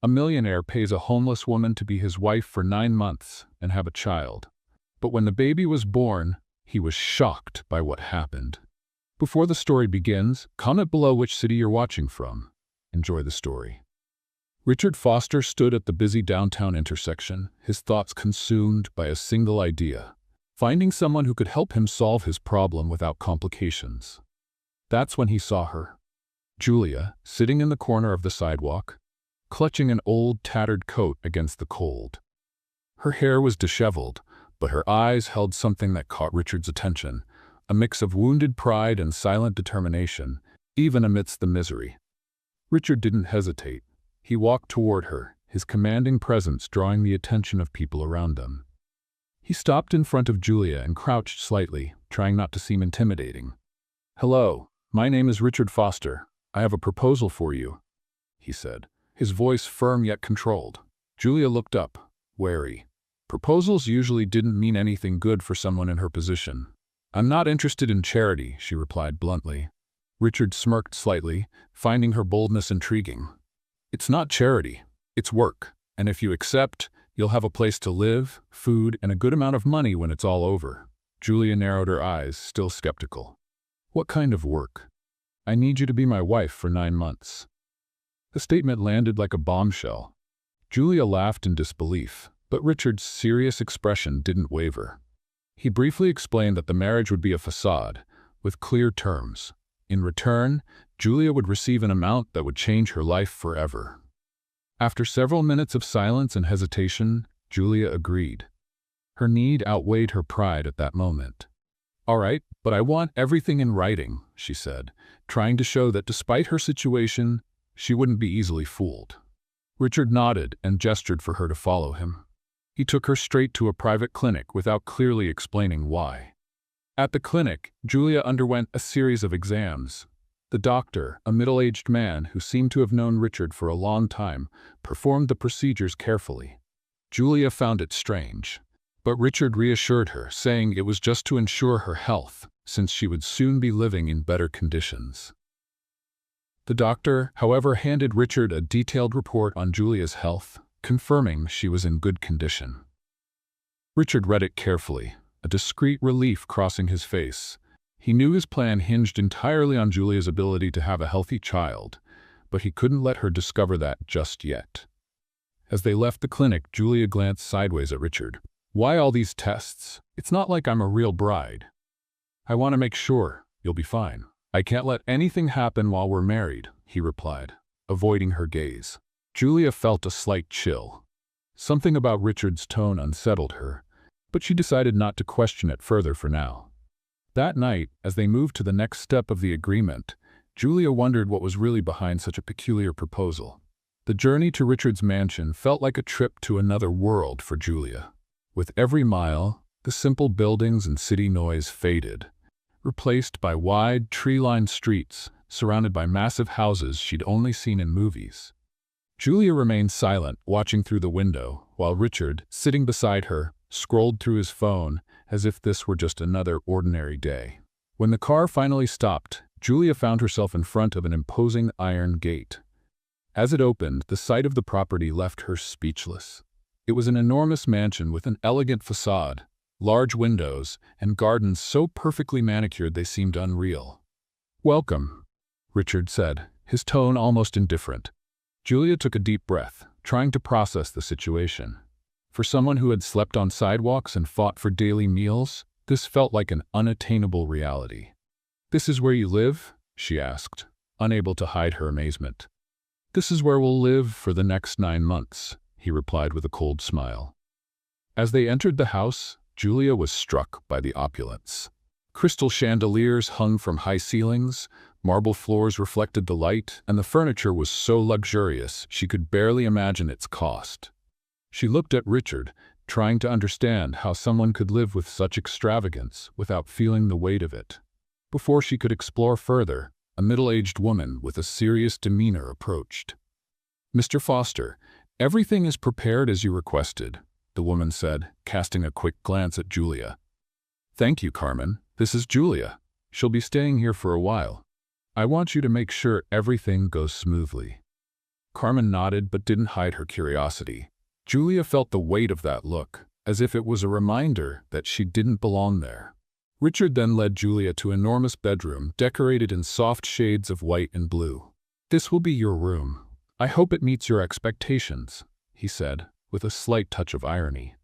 A millionaire pays a homeless woman to be his wife for 9 months and have a child. But when the baby was born, he was shocked by what happened. Before the story begins, comment below which city you're watching from. Enjoy the story. Richard Foster stood at the busy downtown intersection, his thoughts consumed by a single idea: finding someone who could help him solve his problem without complications. That's when he saw her. Julia, sitting in the corner of the sidewalk, clutching an old, tattered coat against the cold. Her hair was disheveled, but her eyes held something that caught Richard's attention, a mix of wounded pride and silent determination, even amidst the misery. Richard didn't hesitate. He walked toward her, his commanding presence drawing the attention of people around them. He stopped in front of Julia and crouched slightly, trying not to seem intimidating. "Hello, my name is Richard Foster. I have a proposal for you," he said, his voice firm yet controlled. Julia looked up, wary. Proposals usually didn't mean anything good for someone in her position. "I'm not interested in charity," she replied bluntly. Richard smirked slightly, finding her boldness intriguing. "It's not charity, it's work, and if you accept, you'll have a place to live, food, and a good amount of money when it's all over." Julia narrowed her eyes, still skeptical. "What kind of work?" "I need you to be my wife for 9 months." The statement landed like a bombshell. Julia laughed in disbelief, but Richard's serious expression didn't waver. He briefly explained that the marriage would be a facade, with clear terms. In return, Julia would receive an amount that would change her life forever. After several minutes of silence and hesitation, Julia agreed. Her need outweighed her pride at that moment. "All right, but I want everything in writing," she said, trying to show that despite her situation, she wouldn't be easily fooled. Richard nodded and gestured for her to follow him. He took her straight to a private clinic without clearly explaining why. At the clinic, Julia underwent a series of exams. The doctor, a middle-aged man who seemed to have known Richard for a long time, performed the procedures carefully. Julia found it strange, but Richard reassured her, saying it was just to ensure her health, since she would soon be living in better conditions. The doctor, however, handed Richard a detailed report on Julia's health, confirming she was in good condition. Richard read it carefully, a discreet relief crossing his face. He knew his plan hinged entirely on Julia's ability to have a healthy child, but he couldn't let her discover that just yet. As they left the clinic, Julia glanced sideways at Richard. "Why all these tests? It's not like I'm a real bride." "I want to make sure you'll be fine. I can't let anything happen while we're married," he replied, avoiding her gaze. Julia felt a slight chill. Something about Richard's tone unsettled her, but she decided not to question it further for now. That night, as they moved to the next step of the agreement, Julia wondered what was really behind such a peculiar proposal. The journey to Richard's mansion felt like a trip to another world for Julia. With every mile, the simple buildings and city noise faded, replaced by wide, tree-lined streets surrounded by massive houses she'd only seen in movies. Julia remained silent, watching through the window, while Richard, sitting beside her, scrolled through his phone as if this were just another ordinary day. When the car finally stopped, Julia found herself in front of an imposing iron gate. As it opened, the sight of the property left her speechless. It was an enormous mansion with an elegant facade, large windows, and gardens so perfectly manicured they seemed unreal. "Welcome," Richard said, his tone almost indifferent. Julia took a deep breath, trying to process the situation. For someone who had slept on sidewalks and fought for daily meals, this felt like an unattainable reality. "This is where you live?" she asked, unable to hide her amazement. "This is where we'll live for the next 9 months," he replied with a cold smile. As they entered the house, Julia was struck by the opulence. Crystal chandeliers hung from high ceilings, marble floors reflected the light, and the furniture was so luxurious she could barely imagine its cost. She looked at Richard, trying to understand how someone could live with such extravagance without feeling the weight of it. Before she could explore further, a middle-aged woman with a serious demeanor approached. "Mr. Foster, everything is prepared as you requested," the woman said, casting a quick glance at Julia. "Thank you, Carmen. This is Julia. She'll be staying here for a while. I want you to make sure everything goes smoothly." Carmen nodded but didn't hide her curiosity. Julia felt the weight of that look, as if it was a reminder that she didn't belong there. Richard then led Julia to an enormous bedroom decorated in soft shades of white and blue. "This will be your room. I hope it meets your expectations," he said, with a slight touch of irony.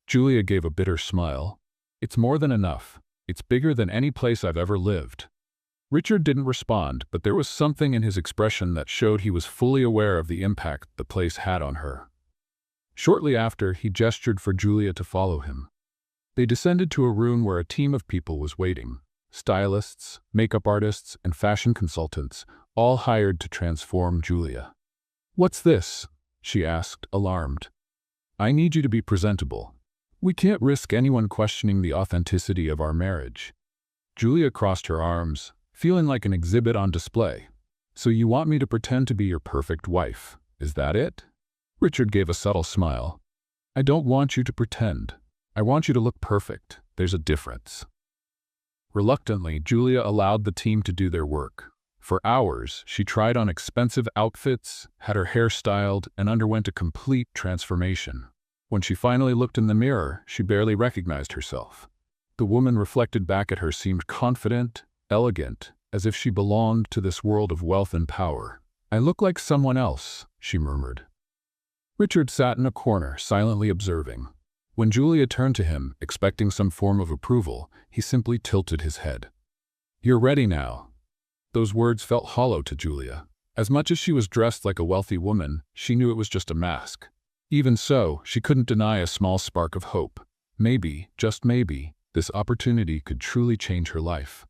Julia gave a bitter smile. "It's more than enough. It's bigger than any place I've ever lived." Richard didn't respond, but there was something in his expression that showed he was fully aware of the impact the place had on her. Shortly after, he gestured for Julia to follow him. They descended to a room where a team of people was waiting. Stylists, makeup artists, and fashion consultants, all hired to transform Julia. "What's this?" she asked, alarmed. "I need you to be presentable. We can't risk anyone questioning the authenticity of our marriage." Julia crossed her arms, feeling like an exhibit on display. "So you want me to pretend to be your perfect wife, is that it?" Richard gave a subtle smile. "I don't want you to pretend. I want you to look perfect. There's a difference." Reluctantly, Julia allowed the team to do their work. For hours, she tried on expensive outfits, had her hair styled, and underwent a complete transformation. When she finally looked in the mirror, she barely recognized herself. The woman reflected back at her seemed confident, elegant, as if she belonged to this world of wealth and power. "I look like someone else," she murmured. Richard sat in a corner, silently observing. When Julia turned to him, expecting some form of approval, he simply tilted his head. "You're ready now." Those words felt hollow to Julia. As much as she was dressed like a wealthy woman, she knew it was just a mask. Even so, she couldn't deny a small spark of hope. Maybe, just maybe, this opportunity could truly change her life.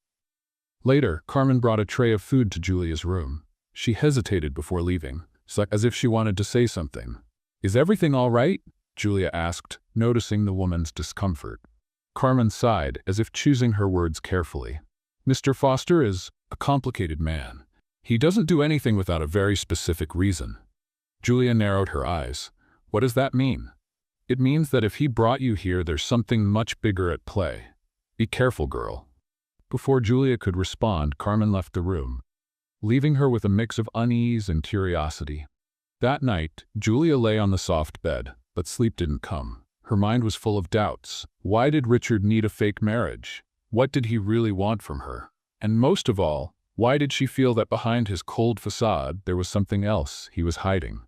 Later, Carmen brought a tray of food to Julia's room. She hesitated before leaving, as if she wanted to say something. "Is everything all right?" Julia asked, noticing the woman's discomfort. Carmen sighed, as if choosing her words carefully. "Mr. Foster is a complicated man. He doesn't do anything without a very specific reason." Julia narrowed her eyes. "What does that mean?" "It means that if he brought you here, there's something much bigger at play. Be careful, girl." Before Julia could respond, Carmen left the room, leaving her with a mix of unease and curiosity. That night, Julia lay on the soft bed, but sleep didn't come. Her mind was full of doubts. Why did Richard need a fake marriage? What did he really want from her? And most of all, why did she feel that behind his cold facade there was something else he was hiding?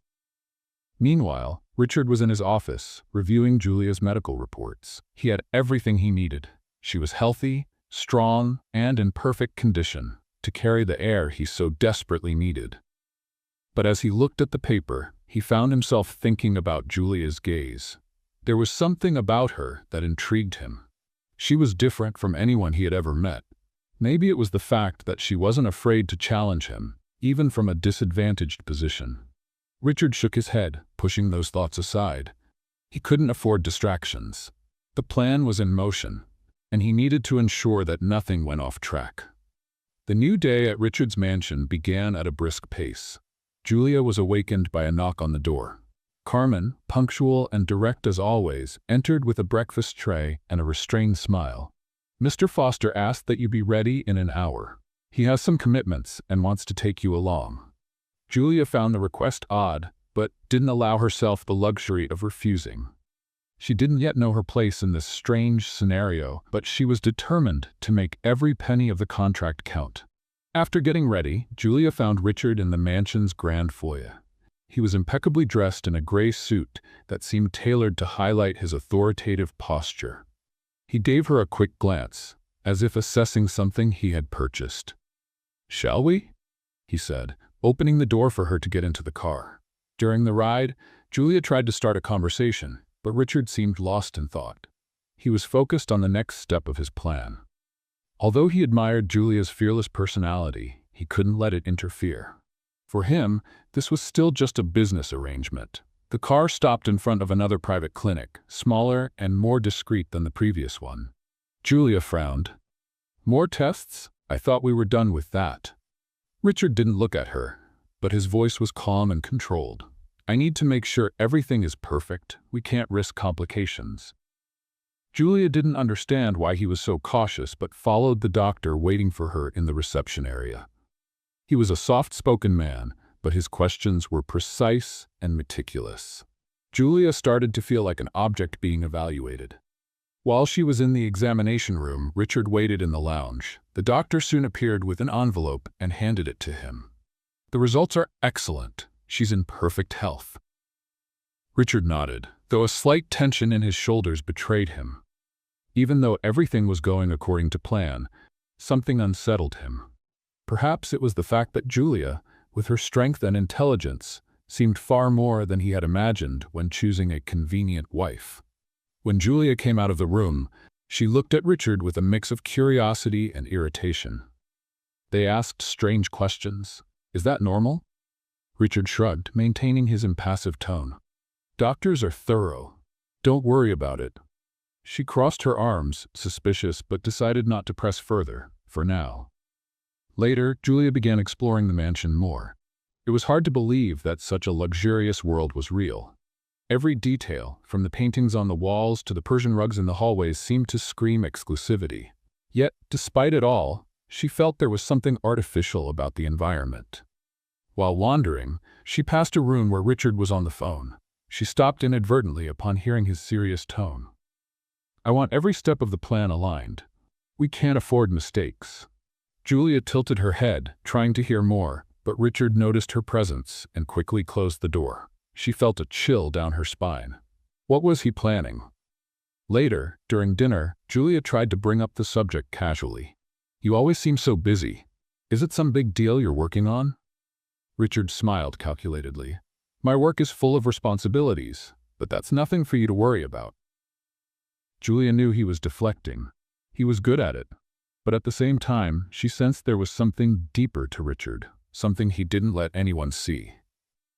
Meanwhile, Richard was in his office, reviewing Julia's medical reports. He had everything he needed. She was healthy, strong, and in perfect condition to carry the heir he so desperately needed. But as he looked at the paper, he found himself thinking about Julia's gaze. There was something about her that intrigued him. She was different from anyone he had ever met. Maybe it was the fact that she wasn't afraid to challenge him, even from a disadvantaged position. Richard shook his head, pushing those thoughts aside. He couldn't afford distractions. The plan was in motion, and he needed to ensure that nothing went off track. The new day at Richard's mansion began at a brisk pace. Julia was awakened by a knock on the door. Carmen, punctual and direct as always, entered with a breakfast tray and a restrained smile. "Mr. Foster asked that you be ready in an hour. He has some commitments and wants to take you along." Julia found the request odd, but didn't allow herself the luxury of refusing. She didn't yet know her place in this strange scenario, but she was determined to make every penny of the contract count. After getting ready, Julia found Richard in the mansion's grand foyer. He was impeccably dressed in a gray suit that seemed tailored to highlight his authoritative posture. He gave her a quick glance, as if assessing something he had purchased. "Shall we?" he said, opening the door for her to get into the car. During the ride, Julia tried to start a conversation, but Richard seemed lost in thought. He was focused on the next step of his plan. Although he admired Julia's fearless personality, he couldn't let it interfere. For him, this was still just a business arrangement. The car stopped in front of another private clinic, smaller and more discreet than the previous one. Julia frowned. "More tests? I thought we were done with that." Richard didn't look at her, but his voice was calm and controlled. "I need to make sure everything is perfect. We can't risk complications." Julia didn't understand why he was so cautious, but followed the doctor, waiting for her in the reception area. He was a soft-spoken man, but his questions were precise and meticulous. Julia started to feel like an object being evaluated. While she was in the examination room, Richard waited in the lounge. The doctor soon appeared with an envelope and handed it to him. "The results are excellent. She's in perfect health." Richard nodded, though a slight tension in his shoulders betrayed him. Even though everything was going according to plan, something unsettled him. Perhaps it was the fact that Julia, with her strength and intelligence, seemed far more than he had imagined when choosing a convenient wife. When Julia came out of the room, she looked at Richard with a mix of curiosity and irritation. They asked strange questions. "Is that normal?" Richard shrugged, maintaining his impassive tone. "Doctors are thorough. Don't worry about it." She crossed her arms, suspicious, but decided not to press further, for now. Later, Julia began exploring the mansion more. It was hard to believe that such a luxurious world was real. Every detail, from the paintings on the walls to the Persian rugs in the hallways, seemed to scream exclusivity. Yet, despite it all, she felt there was something artificial about the environment. While wandering, she passed a room where Richard was on the phone. She stopped inadvertently upon hearing his serious tone. "I want every step of the plan aligned. We can't afford mistakes." Julia tilted her head, trying to hear more, but Richard noticed her presence and quickly closed the door. She felt a chill down her spine. What was he planning? Later, during dinner, Julia tried to bring up the subject casually. "You always seem so busy. Is it some big deal you're working on?" Richard smiled calculatedly. "My work is full of responsibilities, but that's nothing for you to worry about." Julia knew he was deflecting. He was good at it. But at the same time, she sensed there was something deeper to Richard, something he didn't let anyone see.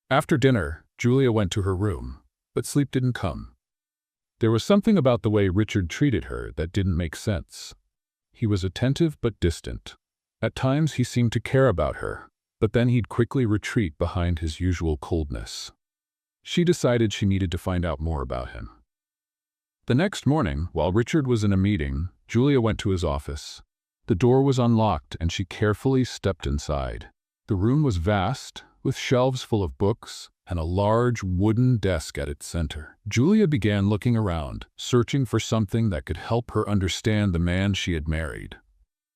After dinner, Julia went to her room, but sleep didn't come. There was something about the way Richard treated her that didn't make sense. He was attentive but distant. At times he seemed to care about her, but then he'd quickly retreat behind his usual coldness. She decided she needed to find out more about him. The next morning, while Richard was in a meeting, Julia went to his office. The door was unlocked and she carefully stepped inside. The room was vast, with shelves full of books and a large wooden desk at its center. Julia began looking around, searching for something that could help her understand the man she had married.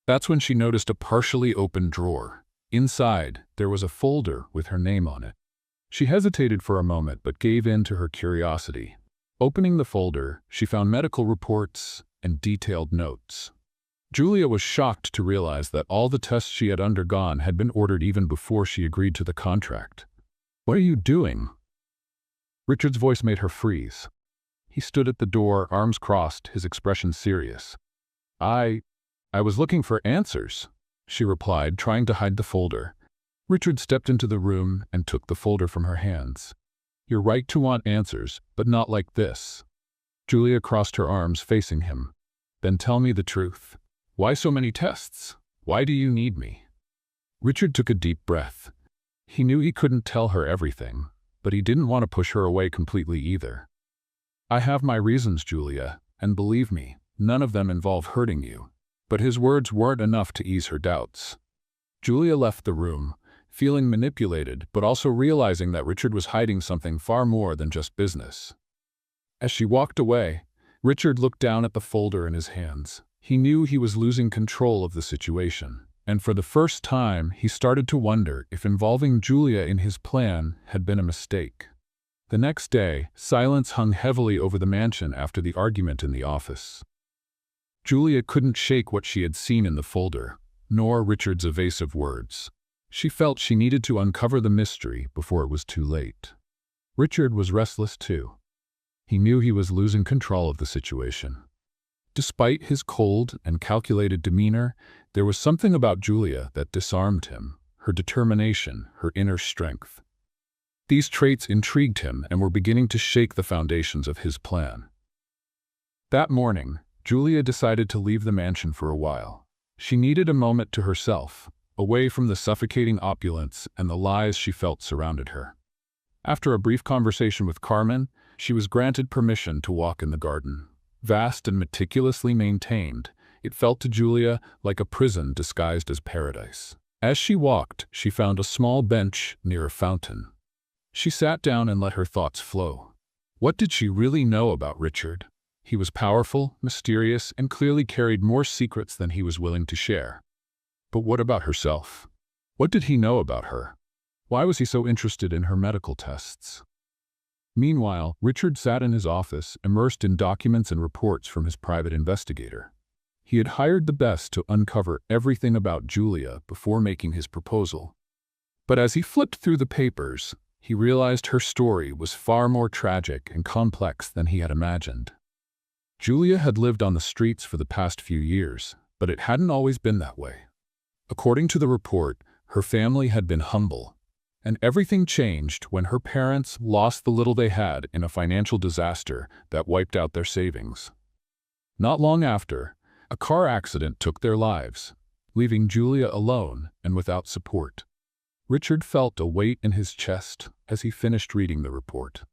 That's when she noticed a partially open drawer. Inside, there was a folder with her name on it. She hesitated for a moment but gave in to her curiosity. Opening the folder, she found medical reports and detailed notes. Julia was shocked to realize that all the tests she had undergone had been ordered even before she agreed to the contract. "What are you doing?" Richard's voice made her freeze. He stood at the door, arms crossed, his expression serious. I was looking for answers," she replied, trying to hide the folder. Richard stepped into the room and took the folder from her hands. "You're right to want answers, but not like this." Julia crossed her arms, facing him. "Then tell me the truth. Why so many tests? Why do you need me?" Richard took a deep breath. He knew he couldn't tell her everything, but he didn't want to push her away completely either. "I have my reasons, Julia, and believe me, none of them involve hurting you." But his words weren't enough to ease her doubts. Julia left the room, feeling manipulated, but also realizing that Richard was hiding something far more than just business. As she walked away, Richard looked down at the folder in his hands. He knew he was losing control of the situation, and for the first time he started to wonder if involving Julia in his plan had been a mistake. The next day, silence hung heavily over the mansion after the argument in the office. Julia couldn't shake what she had seen in the folder, nor Richard's evasive words. She felt she needed to uncover the mystery before it was too late. Richard was restless too. He knew he was losing control of the situation. Despite his cold and calculated demeanor, there was something about Julia that disarmed him, her determination, her inner strength. These traits intrigued him and were beginning to shake the foundations of his plan. That morning, Julia decided to leave the mansion for a while. She needed a moment to herself, away from the suffocating opulence and the lies she felt surrounded her. After a brief conversation with Carmen, she was granted permission to walk in the garden. Vast and meticulously maintained, it felt to Julia like a prison disguised as paradise. As she walked, she found a small bench near a fountain. She sat down and let her thoughts flow. What did she really know about Richard? He was powerful, mysterious, and clearly carried more secrets than he was willing to share. But what about herself? What did he know about her? Why was he so interested in her medical tests? Meanwhile, Richard sat in his office, immersed in documents and reports from his private investigator. He had hired the best to uncover everything about Julia before making his proposal. But as he flipped through the papers, he realized her story was far more tragic and complex than he had imagined. Julia had lived on the streets for the past few years, but it hadn't always been that way. According to the report, her family had been humble, and everything changed when her parents lost the little they had in a financial disaster that wiped out their savings. Not long after, a car accident took their lives, leaving Julia alone and without support. Richard felt a weight in his chest as he finished reading the report.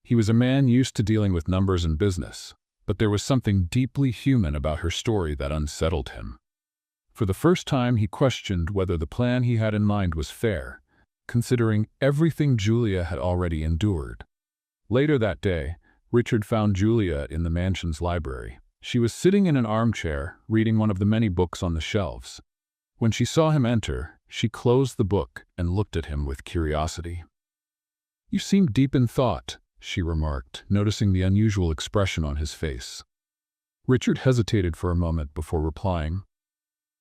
He was a man used to dealing with numbers and business, but there was something deeply human about her story that unsettled him. For the first time, he questioned whether the plan he had in mind was fair, considering everything Julia had already endured. Later that day, Richard found Julia in the mansion's library. She was sitting in an armchair, reading one of the many books on the shelves. When she saw him enter, she closed the book and looked at him with curiosity. "You seem deep in thought," she remarked, noticing the unusual expression on his face. Richard hesitated for a moment before replying,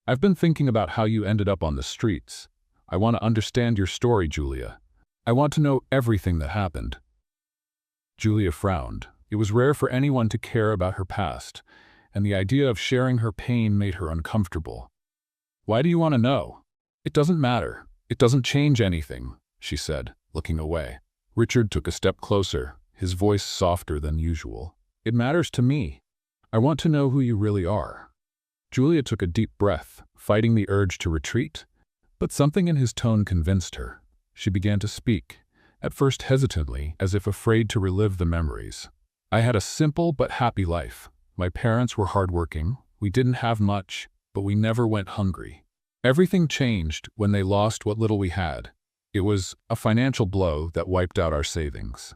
"I've been thinking about how you ended up on the streets. I want to understand your story, Julia. I want to know everything that happened." Julia frowned. It was rare for anyone to care about her past, and the idea of sharing her pain made her uncomfortable. "Why do you want to know?" "It doesn't matter. It doesn't change anything," she said, looking away. Richard took a step closer, his voice softer than usual. "It matters to me. I want to know who you really are." Julia took a deep breath, fighting the urge to retreat, but something in his tone convinced her. She began to speak, at first hesitantly, as if afraid to relive the memories. "I had a simple but happy life. My parents were hardworking. We didn't have much, but we never went hungry. Everything changed when they lost what little we had. It was a financial blow that wiped out our savings."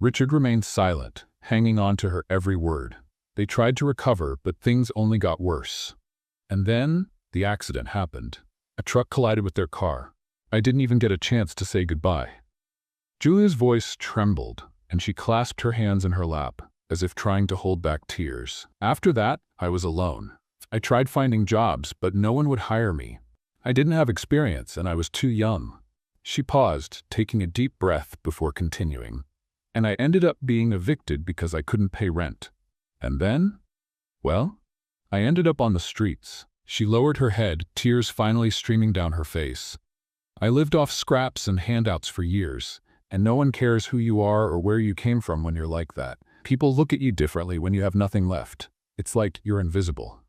Richard remained silent, hanging on to her every word. They tried to recover, but things only got worse. And then, the accident happened. A truck collided with their car. I didn't even get a chance to say goodbye. Julia's voice trembled, and she clasped her hands in her lap, as if trying to hold back tears. "After that, I was alone. I tried finding jobs, but no one would hire me. I didn't have experience, and I was too young." She paused, taking a deep breath before continuing. "And I ended up being evicted because I couldn't pay rent. And then? Well, I ended up on the streets." She lowered her head, tears finally streaming down her face. "I lived off scraps and handouts for years, and no one cares who you are or where you came from when you're like that. People look at you differently when you have nothing left. It's like you're invisible."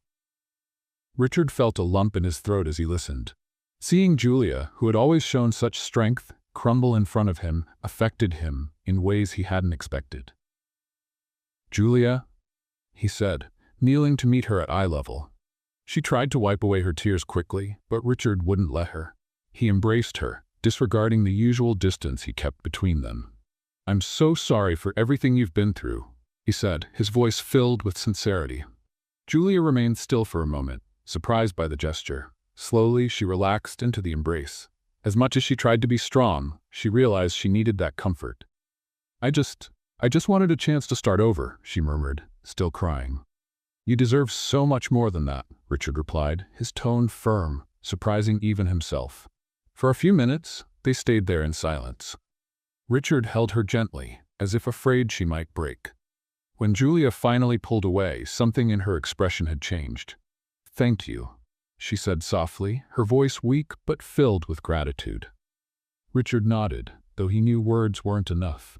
Richard felt a lump in his throat as he listened. Seeing Julia, who had always shown such strength, crumble in front of him affected him in ways he hadn't expected. "Julia," he said, kneeling to meet her at eye level. She tried to wipe away her tears quickly, but Richard wouldn't let her. He embraced her, disregarding the usual distance he kept between them. "I'm so sorry for everything you've been through," he said, his voice filled with sincerity. Julia remained still for a moment, surprised by the gesture. Slowly, she relaxed into the embrace. As much as she tried to be strong, she realized she needed that comfort. I just wanted a chance to start over," she murmured, still crying. "You deserve so much more than that," Richard replied, his tone firm, surprising even himself. For a few minutes, they stayed there in silence. Richard held her gently, as if afraid she might break. When Julia finally pulled away, something in her expression had changed. "Thank you," she said softly, her voice weak but filled with gratitude. Richard nodded, though he knew words weren't enough.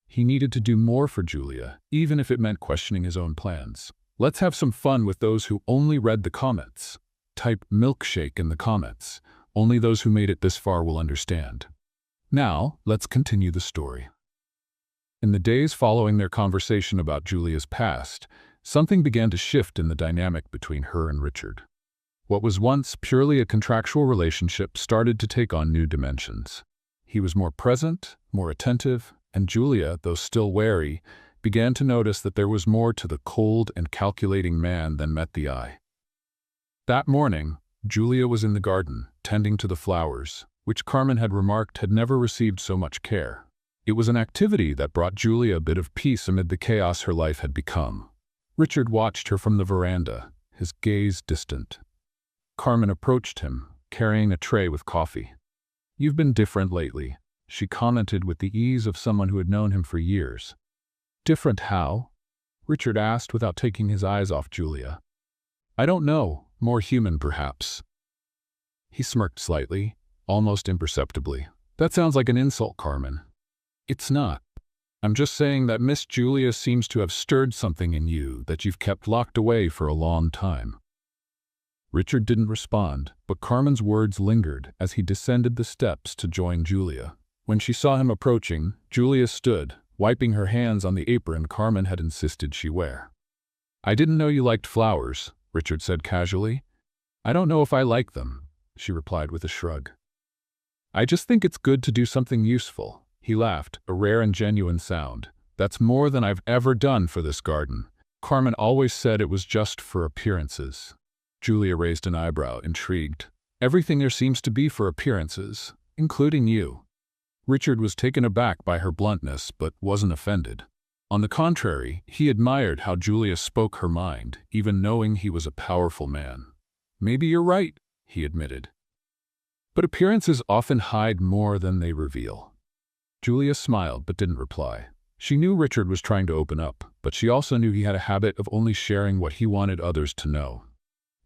He needed to do more for Julia, even if it meant questioning his own plans. Let's have some fun with those who only read the comments. Type milkshake in the comments. Only those who made it this far will understand. Now, let's continue the story. In the days following their conversation about Julia's past, something began to shift in the dynamic between her and Richard. What was once purely a contractual relationship started to take on new dimensions. He was more present, more attentive, and Julia, though still wary, began to notice that there was more to the cold and calculating man than met the eye. That morning, Julia was in the garden, tending to the flowers, which Carmen had remarked had never received so much care. It was an activity that brought Julia a bit of peace amid the chaos her life had become. Richard watched her from the veranda, his gaze distant. Carmen approached him, carrying a tray with coffee. "You've been different lately," she commented with the ease of someone who had known him for years. "Different how?" Richard asked without taking his eyes off Julia. "I don't know, more human perhaps." He smirked slightly, almost imperceptibly. "That sounds like an insult, Carmen." "It's not. I'm just saying that Miss Julia seems to have stirred something in you that you've kept locked away for a long time." Richard didn't respond, but Carmen's words lingered as he descended the steps to join Julia. When she saw him approaching, Julia stood, wiping her hands on the apron Carmen had insisted she wear. "I didn't know you liked flowers," Richard said casually. "I don't know if I like them," she replied with a shrug. "I just think it's good to do something useful." He laughed, a rare and genuine sound. "That's more than I've ever done for this garden. Carmen always said it was just for appearances." Julia raised an eyebrow, intrigued. "Everything there seems to be for appearances, including you." Richard was taken aback by her bluntness, but wasn't offended. On the contrary, he admired how Julia spoke her mind, even knowing he was a powerful man. "Maybe you're right," he admitted. "But appearances often hide more than they reveal." Julia smiled but didn't reply. She knew Richard was trying to open up, but she also knew he had a habit of only sharing what he wanted others to know.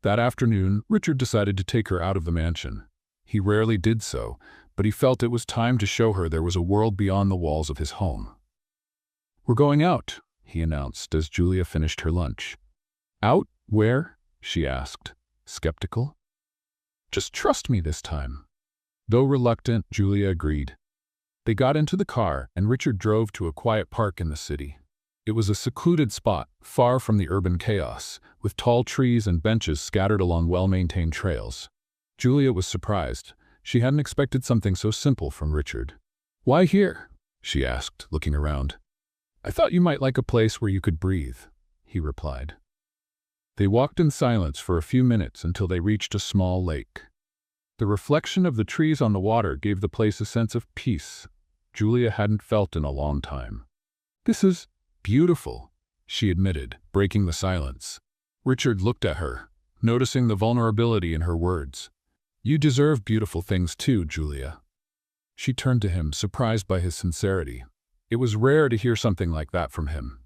That afternoon, Richard decided to take her out of the mansion. He rarely did so, but he felt it was time to show her there was a world beyond the walls of his home. "We're going out," he announced as Julia finished her lunch. "Out? Where?" she asked, skeptical. "Just trust me this time." Though reluctant, Julia agreed. They got into the car, and Richard drove to a quiet park in the city. It was a secluded spot, far from the urban chaos, with tall trees and benches scattered along well-maintained trails. Julia was surprised. She hadn't expected something so simple from Richard. "Why here?" she asked, looking around. "I thought you might like a place where you could breathe," he replied. They walked in silence for a few minutes until they reached a small lake. The reflection of the trees on the water gave the place a sense of peace Julia hadn't felt in a long time. "This is beautiful," she admitted, breaking the silence. Richard looked at her, noticing the vulnerability in her words. "You deserve beautiful things too, Julia." She turned to him, surprised by his sincerity. It was rare to hear something like that from him.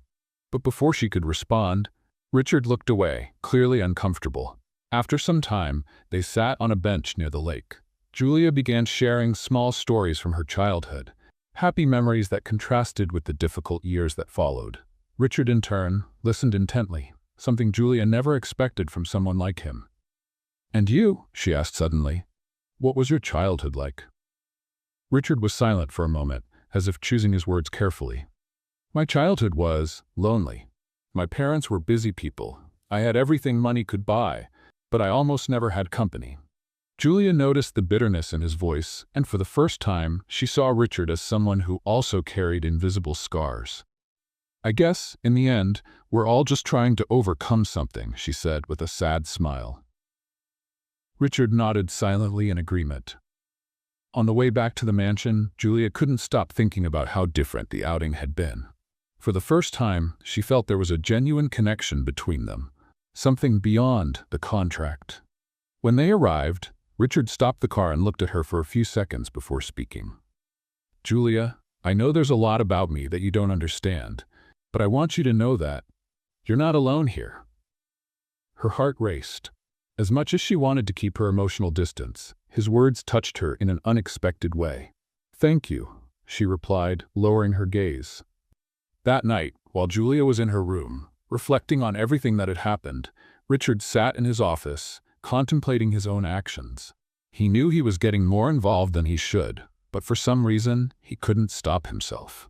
But before she could respond, Richard looked away, clearly uncomfortable. After some time, they sat on a bench near the lake. Julia began sharing small stories from her childhood, happy memories that contrasted with the difficult years that followed. Richard, in turn, listened intently, something Julia never expected from someone like him. "And you?" she asked suddenly. "What was your childhood like?" Richard was silent for a moment, as if choosing his words carefully. "My childhood was lonely. My parents were busy people. I had everything money could buy, but I almost never had company." Julia noticed the bitterness in his voice, and for the first time, she saw Richard as someone who also carried invisible scars. "I guess, in the end, we're all just trying to overcome something," she said with a sad smile. Richard nodded silently in agreement. On the way back to the mansion, Julia couldn't stop thinking about how different the outing had been. For the first time, she felt there was a genuine connection between them, something beyond the contract. When they arrived, Richard stopped the car and looked at her for a few seconds before speaking. "Julia, I know there's a lot about me that you don't understand, but I want you to know that you're not alone here." Her heart raced. As much as she wanted to keep her emotional distance, his words touched her in an unexpected way. "Thank you," she replied, lowering her gaze. That night, while Julia was in her room, reflecting on everything that had happened, Richard sat in his office, contemplating his own actions. He knew he was getting more involved than he should, but for some reason, he couldn't stop himself.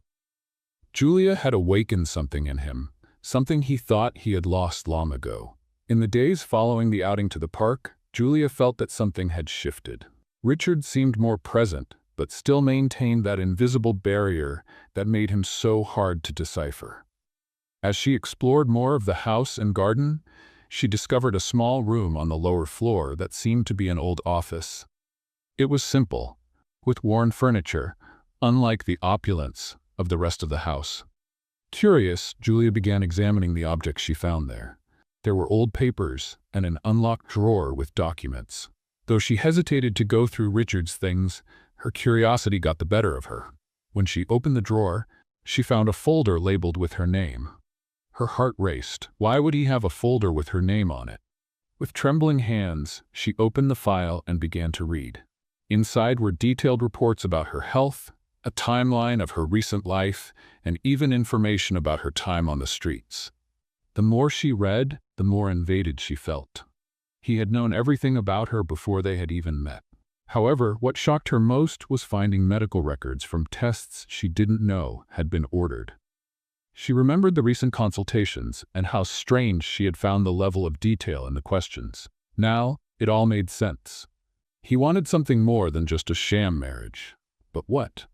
Julia had awakened something in him, something he thought he had lost long ago. In the days following the outing to the park, Julia felt that something had shifted. Richard seemed more present, but still maintained that invisible barrier that made him so hard to decipher. As she explored more of the house and garden, she discovered a small room on the lower floor that seemed to be an old office. It was simple, with worn furniture, unlike the opulence of the rest of the house. Curious, Julia began examining the objects she found there. There were old papers and an unlocked drawer with documents. Though she hesitated to go through Richard's things, her curiosity got the better of her. When she opened the drawer, she found a folder labeled with her name. Her heart raced. Why would he have a folder with her name on it? With trembling hands, she opened the file and began to read. Inside were detailed reports about her health, a timeline of her recent life, and even information about her time on the streets. The more she read, the more invaded she felt. He had known everything about her before they had even met. However, what shocked her most was finding medical records from tests she didn't know had been ordered. She remembered the recent consultations and how strange she had found the level of detail in the questions. Now, it all made sense. He wanted something more than just a sham marriage. But what?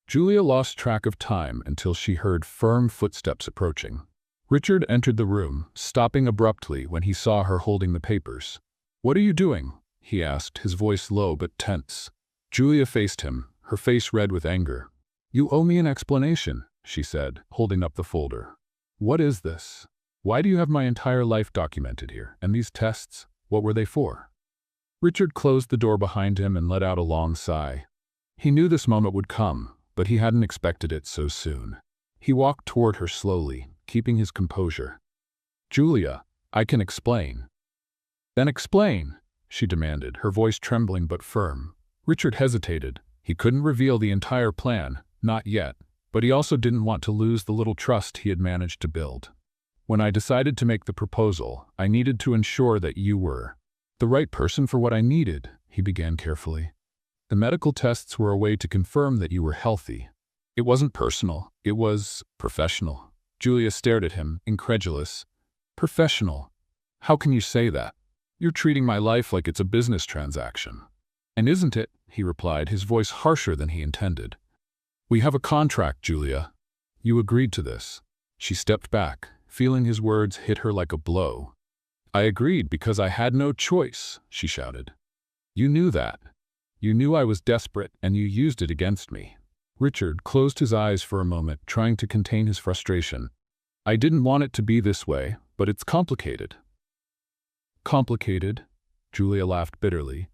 Julia lost track of time until she heard firm footsteps approaching. Richard entered the room, stopping abruptly when he saw her holding the papers. "What are you doing?" he asked, his voice low but tense. Julia faced him, her face red with anger. "You owe me an explanation," she said, holding up the folder. "What is this? Why do you have my entire life documented here? And these tests, what were they for?" Richard closed the door behind him and let out a long sigh. He knew this moment would come, but he hadn't expected it so soon. He walked toward her slowly, keeping his composure. "Julia, I can explain." "Then explain," she demanded, her voice trembling but firm. Richard hesitated. He couldn't reveal the entire plan, not yet, but he also didn't want to lose the little trust he had managed to build. "When I decided to make the proposal, I needed to ensure that you were the right person for what I needed," he began carefully. "The medical tests were a way to confirm that you were healthy. It wasn't personal, it was professional." Julia stared at him, incredulous. "Professional? How can you say that? You're treating my life like it's a business transaction." "And isn't it?" he replied, his voice harsher than he intended. "We have a contract, Julia. You agreed to this." She stepped back, feeling his words hit her like a blow. "I agreed because I had no choice," she shouted. "You knew that. You knew I was desperate, and you used it against me." Richard closed his eyes for a moment, trying to contain his frustration. "I didn't want it to be this way, but it's complicated." "Complicated?" Julia laughed bitterly.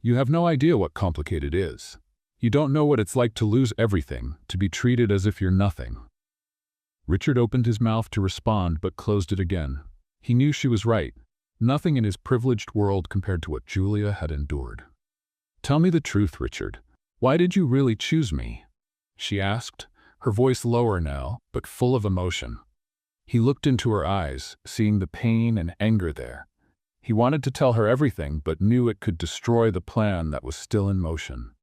"You have no idea what complicated is. You don't know what it's like to lose everything, to be treated as if you're nothing." Richard opened his mouth to respond but closed it again. He knew she was right. Nothing in his privileged world compared to what Julia had endured. "Tell me the truth, Richard. Why did you really choose me?" she asked, her voice lower now, but full of emotion. He looked into her eyes, seeing the pain and anger there. He wanted to tell her everything, but knew it could destroy the plan that was still in motion.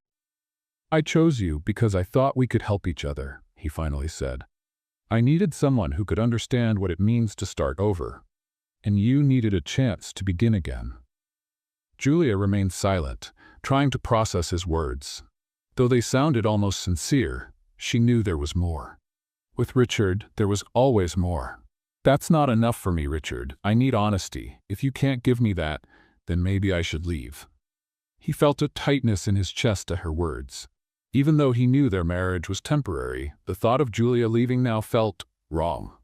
"I chose you because I thought we could help each other," he finally said. "I needed someone who could understand what it means to start over. And you needed a chance to begin again." Julia remained silent, trying to process his words. Though they sounded almost sincere, she knew there was more. With Richard, there was always more. "That's not enough for me, Richard. I need honesty. If you can't give me that, then maybe I should leave." He felt a tightness in his chest at her words. Even though he knew their marriage was temporary, the thought of Julia leaving now felt wrong.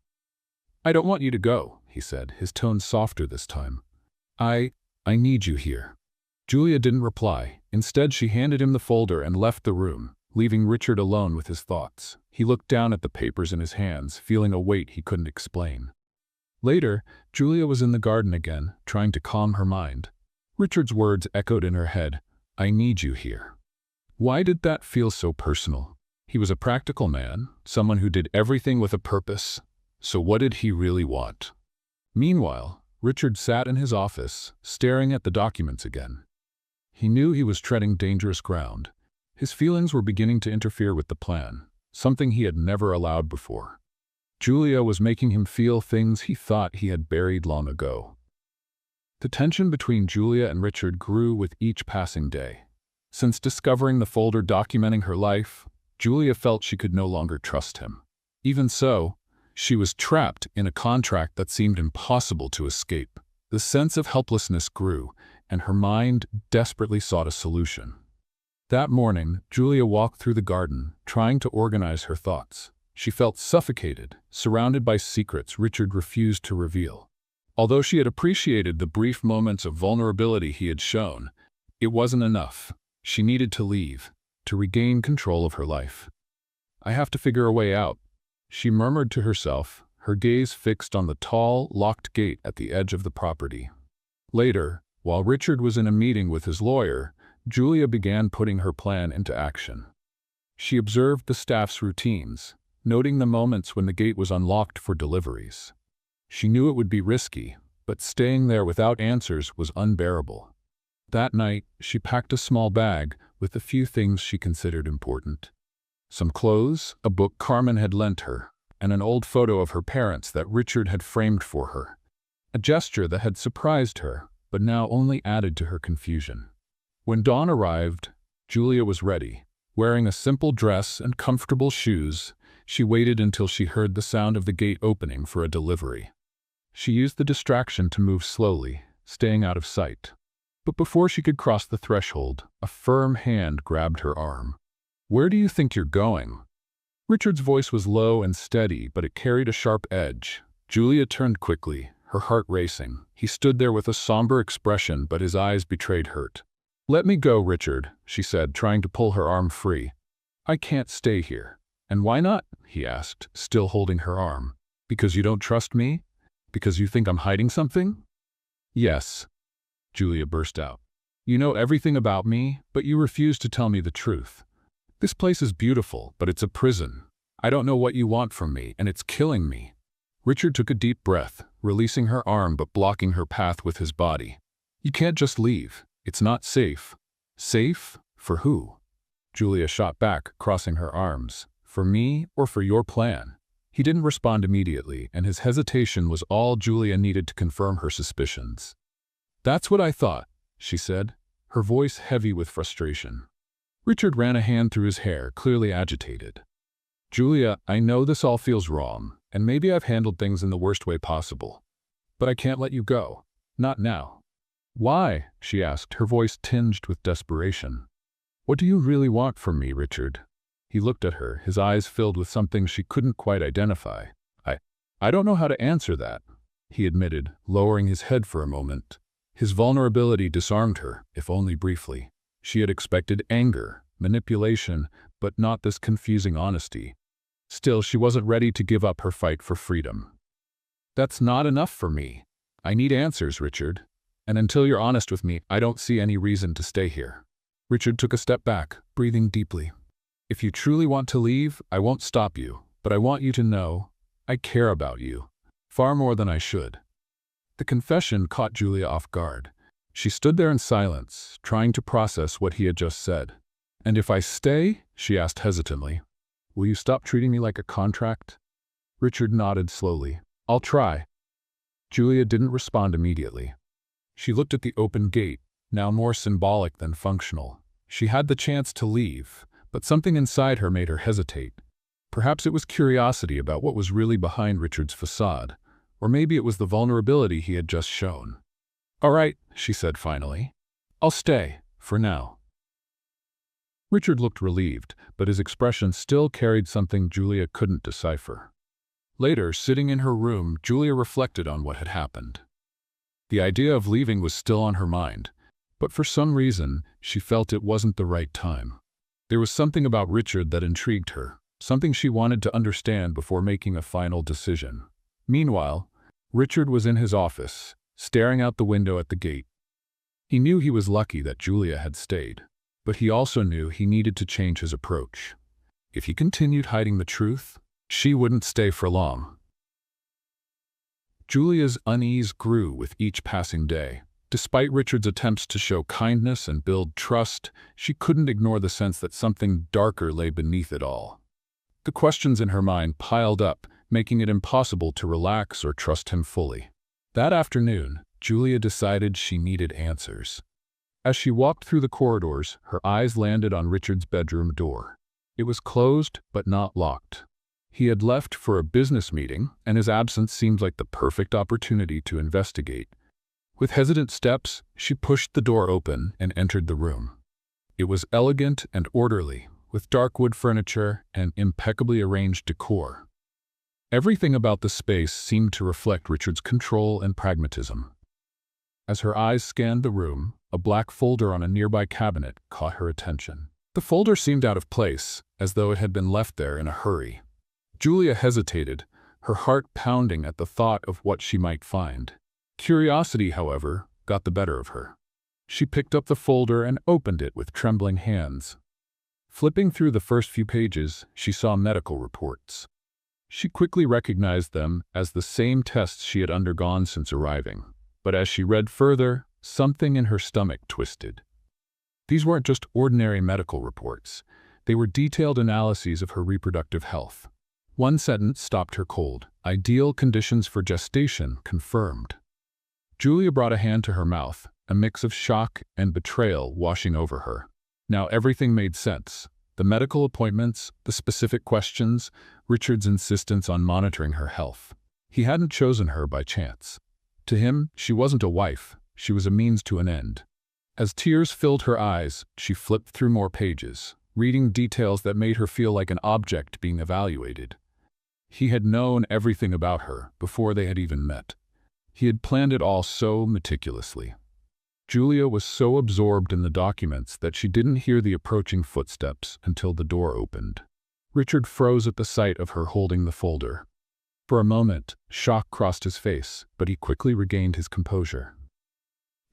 "I don't want you to go," he said, his tone softer this time. I need you here." Julia didn't reply. Instead, she handed him the folder and left the room, leaving Richard alone with his thoughts. He looked down at the papers in his hands, feeling a weight he couldn't explain. Later, Julia was in the garden again, trying to calm her mind. Richard's words echoed in her head, "I need you here." Why did that feel so personal? He was a practical man, someone who did everything with a purpose. So what did he really want? Meanwhile, Richard sat in his office, staring at the documents again. He knew he was treading dangerous ground. His feelings were beginning to interfere with the plan, something he had never allowed before. Julia was making him feel things he thought he had buried long ago. The tension between Julia and Richard grew with each passing day. Since discovering the folder documenting her life, Julia felt she could no longer trust him. Even so, she was trapped in a contract that seemed impossible to escape. The sense of helplessness grew, and her mind desperately sought a solution. That morning, Julia walked through the garden, trying to organize her thoughts. She felt suffocated, surrounded by secrets Richard refused to reveal. Although she had appreciated the brief moments of vulnerability he had shown, it wasn't enough. She needed to leave, to regain control of her life. "I have to figure a way out," she murmured to herself, her gaze fixed on the tall, locked gate at the edge of the property. Later, while Richard was in a meeting with his lawyer, Julia began putting her plan into action. She observed the staff's routines, noting the moments when the gate was unlocked for deliveries. She knew it would be risky, but staying there without answers was unbearable. That night, she packed a small bag with a few things she considered important. Some clothes, a book Carmen had lent her, and an old photo of her parents that Richard had framed for her. A gesture that had surprised her, but now only added to her confusion. When dawn arrived, Julia was ready. Wearing a simple dress and comfortable shoes, she waited until she heard the sound of the gate opening for a delivery. She used the distraction to move slowly, staying out of sight. But before she could cross the threshold, a firm hand grabbed her arm. "Where do you think you're going?" Richard's voice was low and steady, but it carried a sharp edge. Julia turned quickly, her heart racing. He stood there with a somber expression, but his eyes betrayed hurt. "Let me go, Richard," she said, trying to pull her arm free. "I can't stay here." "And why not?" he asked, still holding her arm. "Because you don't trust me? Because you think I'm hiding something?" "Yes," Julia burst out. "You know everything about me, but you refuse to tell me the truth. This place is beautiful, but it's a prison. I don't know what you want from me, and it's killing me." Richard took a deep breath, releasing her arm but blocking her path with his body. "You can't just leave. It's not safe." "Safe? For who?" Julia shot back, crossing her arms. "For me or for your plan?" He didn't respond immediately, and his hesitation was all Julia needed to confirm her suspicions. "That's what I thought," she said, her voice heavy with frustration. Richard ran a hand through his hair, clearly agitated. "Julia, I know this all feels wrong, and maybe I've handled things in the worst way possible. But I can't let you go. Not now." "Why?" she asked, her voice tinged with desperation. "What do you really want from me, Richard?" He looked at her, his eyes filled with something she couldn't quite identify. I don't know how to answer that," he admitted, lowering his head for a moment. His vulnerability disarmed her, if only briefly. She had expected anger, manipulation, but not this confusing honesty. Still, she wasn't ready to give up her fight for freedom. "That's not enough for me. I need answers, Richard. And until you're honest with me, I don't see any reason to stay here." Richard took a step back, breathing deeply. "If you truly want to leave, I won't stop you, but I want you to know I care about you, far more than I should." The confession caught Julia off guard. She stood there in silence, trying to process what he had just said. "And if I stay?" she asked hesitantly. "Will you stop treating me like a contract?" Richard nodded slowly. "I'll try." Julia didn't respond immediately. She looked at the open gate, now more symbolic than functional. She had the chance to leave, but something inside her made her hesitate. Perhaps it was curiosity about what was really behind Richard's facade, or maybe it was the vulnerability he had just shown. "All right," she said finally. "I'll stay, for now." Richard looked relieved, but his expression still carried something Julia couldn't decipher. Later, sitting in her room, Julia reflected on what had happened. The idea of leaving was still on her mind, but for some reason, she felt it wasn't the right time. There was something about Richard that intrigued her, something she wanted to understand before making a final decision. Meanwhile, Richard was in his office, staring out the window at the gate. He knew he was lucky that Julia had stayed, but he also knew he needed to change his approach. If he continued hiding the truth, she wouldn't stay for long. Julia's unease grew with each passing day. Despite Richard's attempts to show kindness and build trust, she couldn't ignore the sense that something darker lay beneath it all. The questions in her mind piled up, making it impossible to relax or trust him fully. That afternoon, Julia decided she needed answers. As she walked through the corridors, her eyes landed on Richard's bedroom door. It was closed, but not locked. He had left for a business meeting, and his absence seemed like the perfect opportunity to investigate. With hesitant steps, she pushed the door open and entered the room. It was elegant and orderly, with dark wood furniture and impeccably arranged decor. Everything about the space seemed to reflect Richard's control and pragmatism. As her eyes scanned the room, a black folder on a nearby cabinet caught her attention. The folder seemed out of place, as though it had been left there in a hurry. Julia hesitated, her heart pounding at the thought of what she might find. Curiosity, however, got the better of her. She picked up the folder and opened it with trembling hands. Flipping through the first few pages, she saw medical reports. She quickly recognized them as the same tests she had undergone since arriving. But as she read further, something in her stomach twisted. These weren't just ordinary medical reports. They were detailed analyses of her reproductive health. One sentence stopped her cold. Ideal conditions for gestation confirmed. Julia brought a hand to her mouth, a mix of shock and betrayal washing over her. Now everything made sense. The medical appointments, the specific questions, Richard's insistence on monitoring her health. He hadn't chosen her by chance. To him, she wasn't a wife. She was a means to an end. As tears filled her eyes, she flipped through more pages, reading details that made her feel like an object being evaluated. He had known everything about her before they had even met. He had planned it all so meticulously. Julia was so absorbed in the documents that she didn't hear the approaching footsteps until the door opened. Richard froze at the sight of her holding the folder. For a moment, shock crossed his face, but he quickly regained his composure.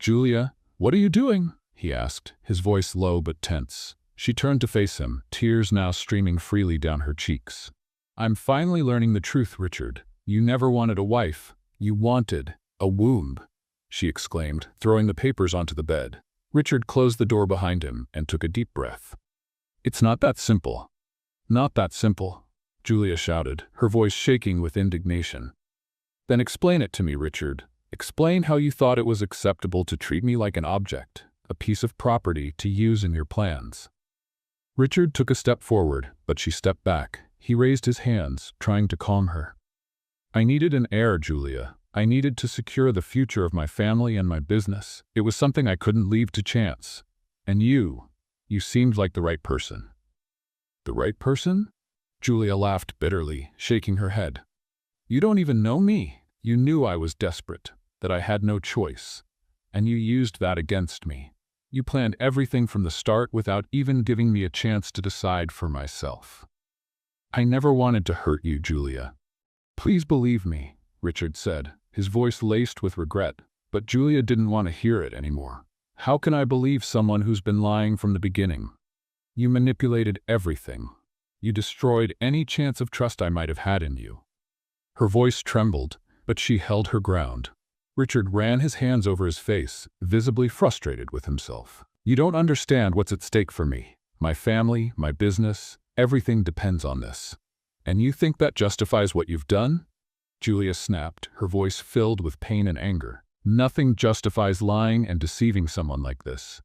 "Julia, what are you doing?" he asked, his voice low but tense. She turned to face him, tears now streaming freely down her cheeks. "I'm finally learning the truth, Richard. You never wanted a wife. You wanted a womb," she exclaimed, throwing the papers onto the bed. Richard closed the door behind him and took a deep breath. "It's not that simple. Not that simple," Julia shouted, her voice shaking with indignation. "Then explain it to me, Richard. Explain how you thought it was acceptable to treat me like an object, a piece of property to use in your plans." Richard took a step forward, but she stepped back. He raised his hands, trying to calm her. "I needed an heir, Julia. I needed to secure the future of my family and my business. It was something I couldn't leave to chance. And you seemed like the right person." "The right person?" Julia laughed bitterly, shaking her head. "You don't even know me. You knew I was desperate, that I had no choice. And you used that against me. You planned everything from the start without even giving me a chance to decide for myself. I never wanted to hurt you, Julia." "Please believe me," Richard said, his voice laced with regret, but Julia didn't want to hear it anymore. "How can I believe someone who's been lying from the beginning? You manipulated everything. You destroyed any chance of trust I might have had in you." Her voice trembled, but she held her ground. Richard ran his hands over his face, visibly frustrated with himself. "You don't understand what's at stake for me. My family, my business, everything depends on this. And you think that justifies what you've done?" Julia snapped, her voice filled with pain and anger. "Nothing justifies lying and deceiving someone like this."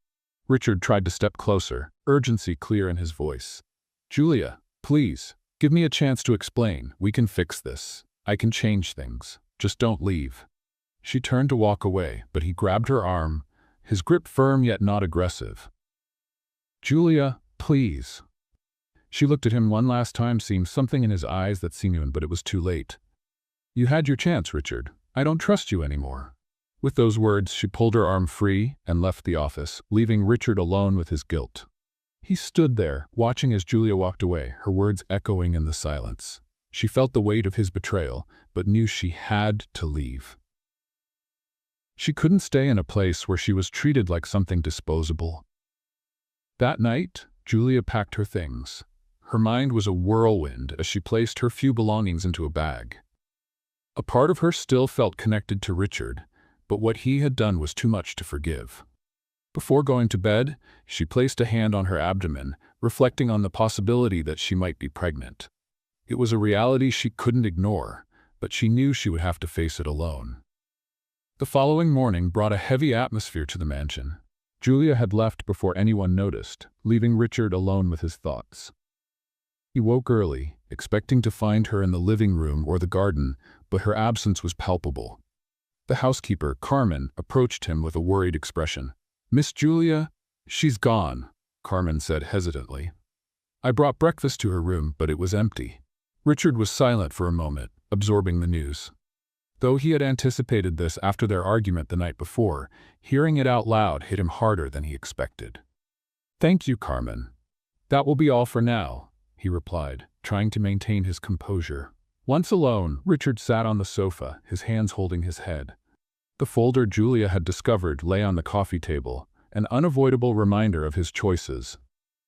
Richard tried to step closer, urgency clear in his voice. "Julia, please, give me a chance to explain. We can fix this. I can change things. Just don't leave." She turned to walk away, but he grabbed her arm, his grip firm yet not aggressive. "Julia, please." She looked at him one last time, seeing something in his eyes that seemed human, but it was too late. "You had your chance, Richard. I don't trust you anymore." With those words, she pulled her arm free and left the office, leaving Richard alone with his guilt. He stood there, watching as Julia walked away, her words echoing in the silence. She felt the weight of his betrayal, but knew she had to leave. She couldn't stay in a place where she was treated like something disposable. That night, Julia packed her things. Her mind was a whirlwind as she placed her few belongings into a bag. A part of her still felt connected to Richard, but what he had done was too much to forgive. Before going to bed, she placed a hand on her abdomen, reflecting on the possibility that she might be pregnant. It was a reality she couldn't ignore, but she knew she would have to face it alone. The following morning brought a heavy atmosphere to the mansion. Julia had left before anyone noticed, leaving Richard alone with his thoughts. He woke early, expecting to find her in the living room or the garden, but her absence was palpable. The housekeeper, Carmen, approached him with a worried expression. "Miss Julia, she's gone," Carmen said hesitantly. "I brought breakfast to her room, but it was empty." Richard was silent for a moment, absorbing the news. Though he had anticipated this after their argument the night before, hearing it out loud hit him harder than he expected. "Thank you, Carmen. That will be all for now," he replied, trying to maintain his composure. Once alone, Richard sat on the sofa, his hands holding his head. The folder Julia had discovered lay on the coffee table, an unavoidable reminder of his choices.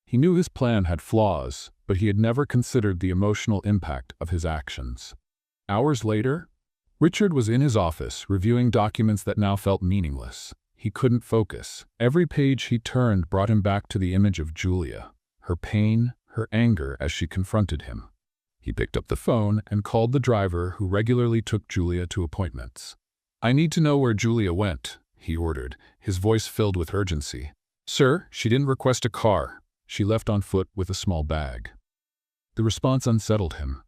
He knew his plan had flaws, but he had never considered the emotional impact of his actions. Hours later, Richard was in his office, reviewing documents that now felt meaningless. He couldn't focus. Every page he turned brought him back to the image of Julia, her pain, her anger as she confronted him. He picked up the phone and called the driver who regularly took Julia to appointments. "I need to know where Julia went," he ordered, his voice filled with urgency. "Sir, she didn't request a car. She left on foot with a small bag." The response unsettled him.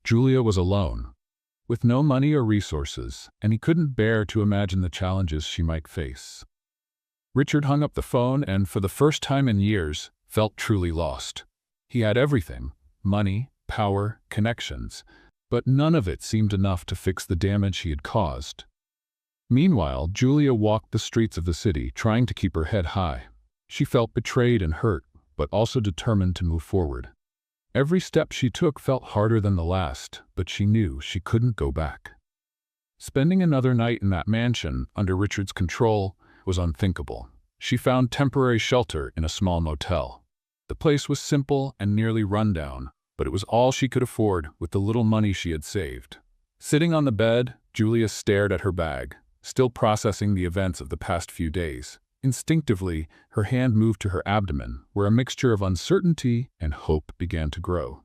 Julia was alone, with no money or resources, and he couldn't bear to imagine the challenges she might face. Richard hung up the phone and, for the first time in years, felt truly lost. He had everything: money, power, connections, but none of it seemed enough to fix the damage he had caused. Meanwhile, Julia walked the streets of the city, trying to keep her head high. She felt betrayed and hurt, but also determined to move forward. Every step she took felt harder than the last, but she knew she couldn't go back. Spending another night in that mansion, under Richard's control, was unthinkable. She found temporary shelter in a small motel. The place was simple and nearly rundown, but it was all she could afford with the little money she had saved. Sitting on the bed, Julia stared at her bag, still processing the events of the past few days. Instinctively, her hand moved to her abdomen, where a mixture of uncertainty and hope began to grow.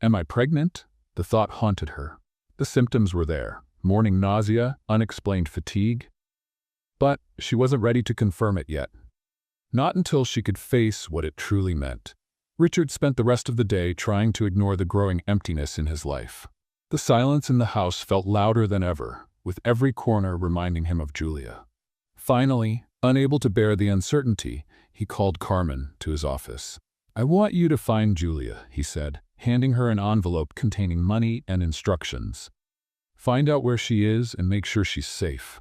"Am I pregnant?" The thought haunted her. The symptoms were there: morning nausea, unexplained fatigue. But she wasn't ready to confirm it yet. Not until she could face what it truly meant. Richard spent the rest of the day trying to ignore the growing emptiness in his life. The silence in the house felt louder than ever, with every corner reminding him of Julia. Finally, unable to bear the uncertainty, he called Carmen to his office. "I want you to find Julia," he said, handing her an envelope containing money and instructions. "Find out where she is and make sure she's safe."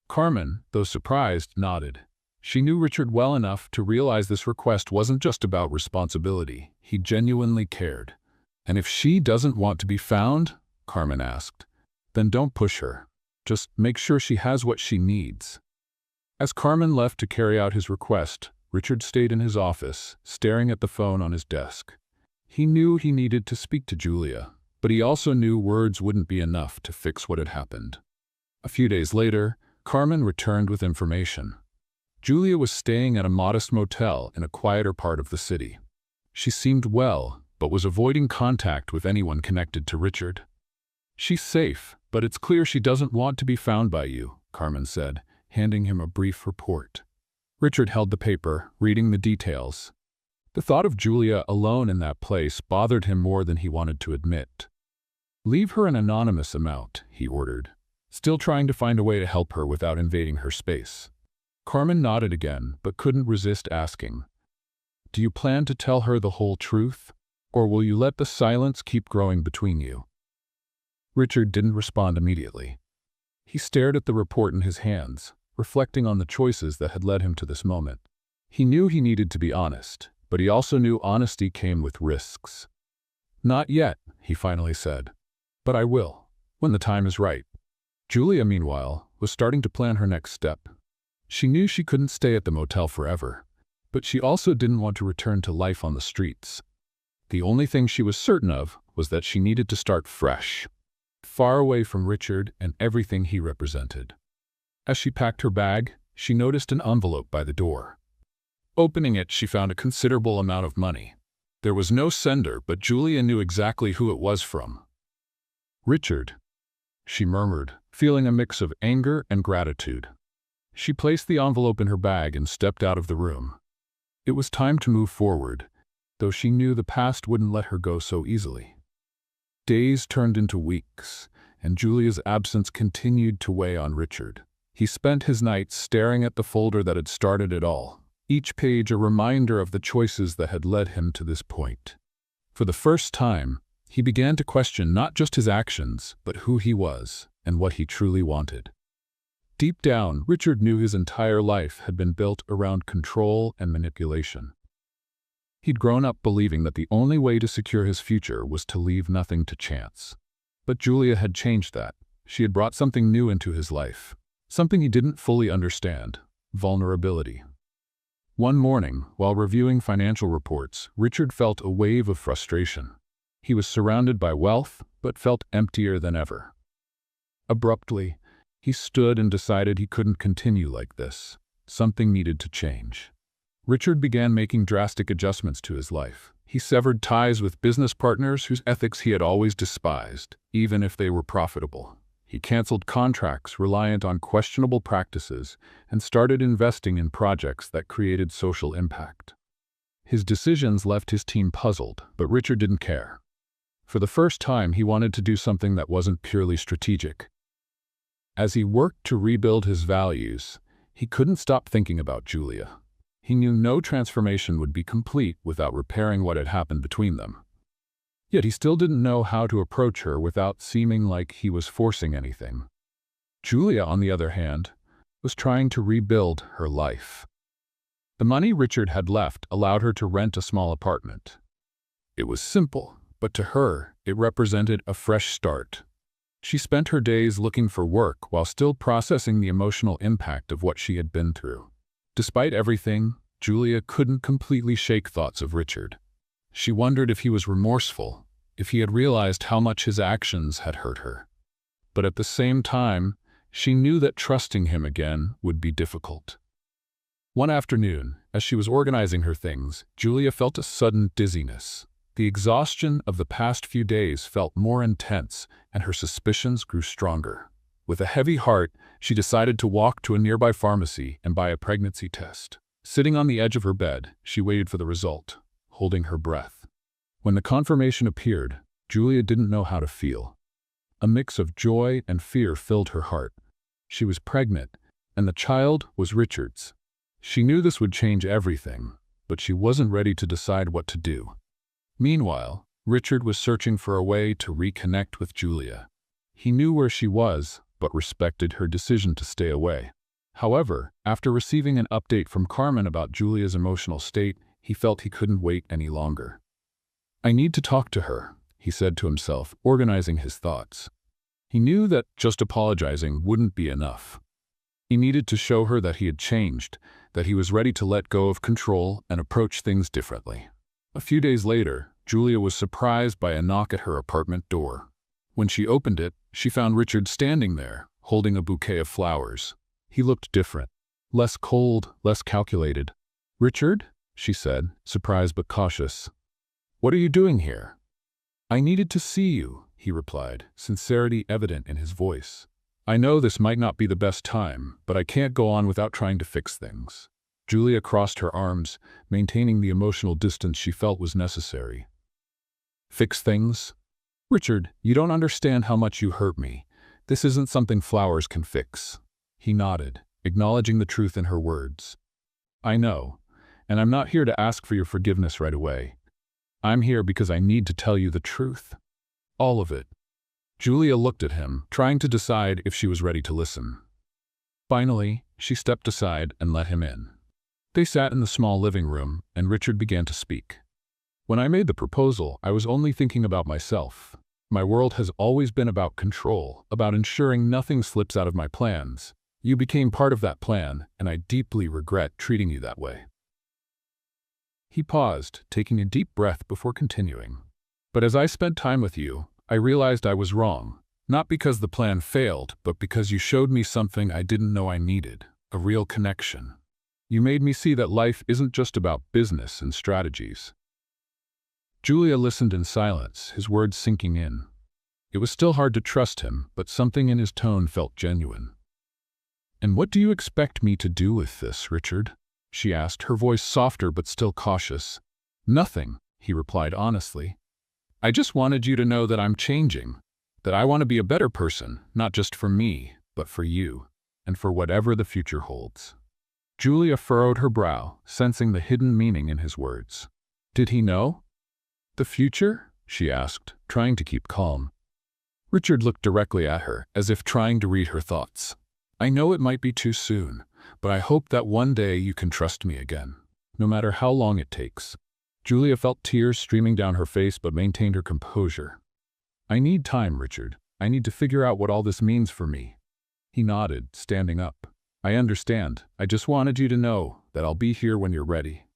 Carmen, though surprised, nodded. She knew Richard well enough to realize this request wasn't just about responsibility. He genuinely cared. "And if she doesn't want to be found," Carmen asked, "then don't push her. Just make sure she has what she needs." As Carmen left to carry out his request, Richard stayed in his office, staring at the phone on his desk. He knew he needed to speak to Julia, but he also knew words wouldn't be enough to fix what had happened. A few days later, Carmen returned with information. Julia was staying at a modest motel in a quieter part of the city. She seemed well, but was avoiding contact with anyone connected to Richard. "She's safe, but it's clear she doesn't want to be found by you," Carmen said, handing him a brief report. Richard held the paper, reading the details. The thought of Julia alone in that place bothered him more than he wanted to admit. "Leave her an anonymous amount," he ordered, still trying to find a way to help her without invading her space. Carmen nodded again, but couldn't resist asking, "Do you plan to tell her the whole truth, or will you let the silence keep growing between you?" Richard didn't respond immediately. He stared at the report in his hands, reflecting on the choices that had led him to this moment. He knew he needed to be honest, but he also knew honesty came with risks. "Not yet," he finally said, "but I will, when the time is right." Julia, meanwhile, was starting to plan her next step. She knew she couldn't stay at the motel forever, but she also didn't want to return to life on the streets. The only thing she was certain of was that she needed to start fresh, far away from Richard and everything he represented. As she packed her bag, she noticed an envelope by the door. Opening it, she found a considerable amount of money. There was no sender, but Julia knew exactly who it was from. "Richard," she murmured, feeling a mix of anger and gratitude. She placed the envelope in her bag and stepped out of the room. It was time to move forward, though she knew the past wouldn't let her go so easily. Days turned into weeks, and Julia's absence continued to weigh on Richard. He spent his nights staring at the folder that had started it all, each page a reminder of the choices that had led him to this point. For the first time, he began to question not just his actions, but who he was and what he truly wanted. Deep down, Richard knew his entire life had been built around control and manipulation. He'd grown up believing that the only way to secure his future was to leave nothing to chance. But Julia had changed that. She had brought something new into his life, something he didn't fully understand: vulnerability. One morning, while reviewing financial reports, Richard felt a wave of frustration. He was surrounded by wealth, but felt emptier than ever. Abruptly, he stood and decided he couldn't continue like this. Something needed to change. Richard began making drastic adjustments to his life. He severed ties with business partners whose ethics he had always despised, even if they were profitable. He canceled contracts reliant on questionable practices and started investing in projects that created social impact. His decisions left his team puzzled, but Richard didn't care. For the first time, he wanted to do something that wasn't purely strategic. As he worked to rebuild his values, he couldn't stop thinking about Julia. He knew no transformation would be complete without repairing what had happened between them. Yet he still didn't know how to approach her without seeming like he was forcing anything. Julia, on the other hand, was trying to rebuild her life. The money Richard had left allowed her to rent a small apartment. It was simple, but to her, it represented a fresh start. She spent her days looking for work while still processing the emotional impact of what she had been through. Despite everything, Julia couldn't completely shake thoughts of Richard. She wondered if he was remorseful, if he had realized how much his actions had hurt her. But at the same time, she knew that trusting him again would be difficult. One afternoon, as she was organizing her things, Julia felt a sudden dizziness. The exhaustion of the past few days felt more intense, and her suspicions grew stronger. With a heavy heart, she decided to walk to a nearby pharmacy and buy a pregnancy test. Sitting on the edge of her bed, she waited for the result, holding her breath. When the confirmation appeared, Julia didn't know how to feel. A mix of joy and fear filled her heart. She was pregnant, and the child was Richard's. She knew this would change everything, but she wasn't ready to decide what to do. Meanwhile, Richard was searching for a way to reconnect with Julia. He knew where she was, but respected her decision to stay away. However, after receiving an update from Carmen about Julia's emotional state, he felt he couldn't wait any longer. "I need to talk to her," he said to himself, organizing his thoughts. He knew that just apologizing wouldn't be enough. He needed to show her that he had changed, that he was ready to let go of control and approach things differently. A few days later, Julia was surprised by a knock at her apartment door. When she opened it, she found Richard standing there, holding a bouquet of flowers. He looked different, less cold, less calculated. "Richard?" she said, surprised but cautious. "What are you doing here?" "I needed to see you," he replied, sincerity evident in his voice. "I know this might not be the best time, but I can't go on without trying to fix things." Julia crossed her arms, maintaining the emotional distance she felt was necessary. "Fix things? Richard, you don't understand how much you hurt me. This isn't something flowers can fix." He nodded, acknowledging the truth in her words. "I know, and I'm not here to ask for your forgiveness right away. I'm here because I need to tell you the truth. All of it." Julia looked at him, trying to decide if she was ready to listen. Finally, she stepped aside and let him in. They sat in the small living room, and Richard began to speak. "When I made the proposal, I was only thinking about myself. My world has always been about control, about ensuring nothing slips out of my plans. You became part of that plan, and I deeply regret treating you that way." He paused, taking a deep breath before continuing. "But as I spent time with you, I realized I was wrong. Not because the plan failed, but because you showed me something I didn't know I needed, a real connection. You made me see that life isn't just about business and strategies." Julia listened in silence, his words sinking in. It was still hard to trust him, but something in his tone felt genuine. "And what do you expect me to do with this, Richard?" she asked, her voice softer but still cautious. "Nothing," he replied honestly. "I just wanted you to know that I'm changing, that I want to be a better person, not just for me, but for you, and for whatever the future holds." Julia furrowed her brow, sensing the hidden meaning in his words. Did he know? "The future?" she asked, trying to keep calm. Richard looked directly at her, as if trying to read her thoughts. "I know it might be too soon, but I hope that one day you can trust me again, no matter how long it takes." Julia felt tears streaming down her face but maintained her composure. "I need time, Richard. I need to figure out what all this means for me." He nodded, standing up. "I understand. I just wanted you to know that I'll be here when you're ready."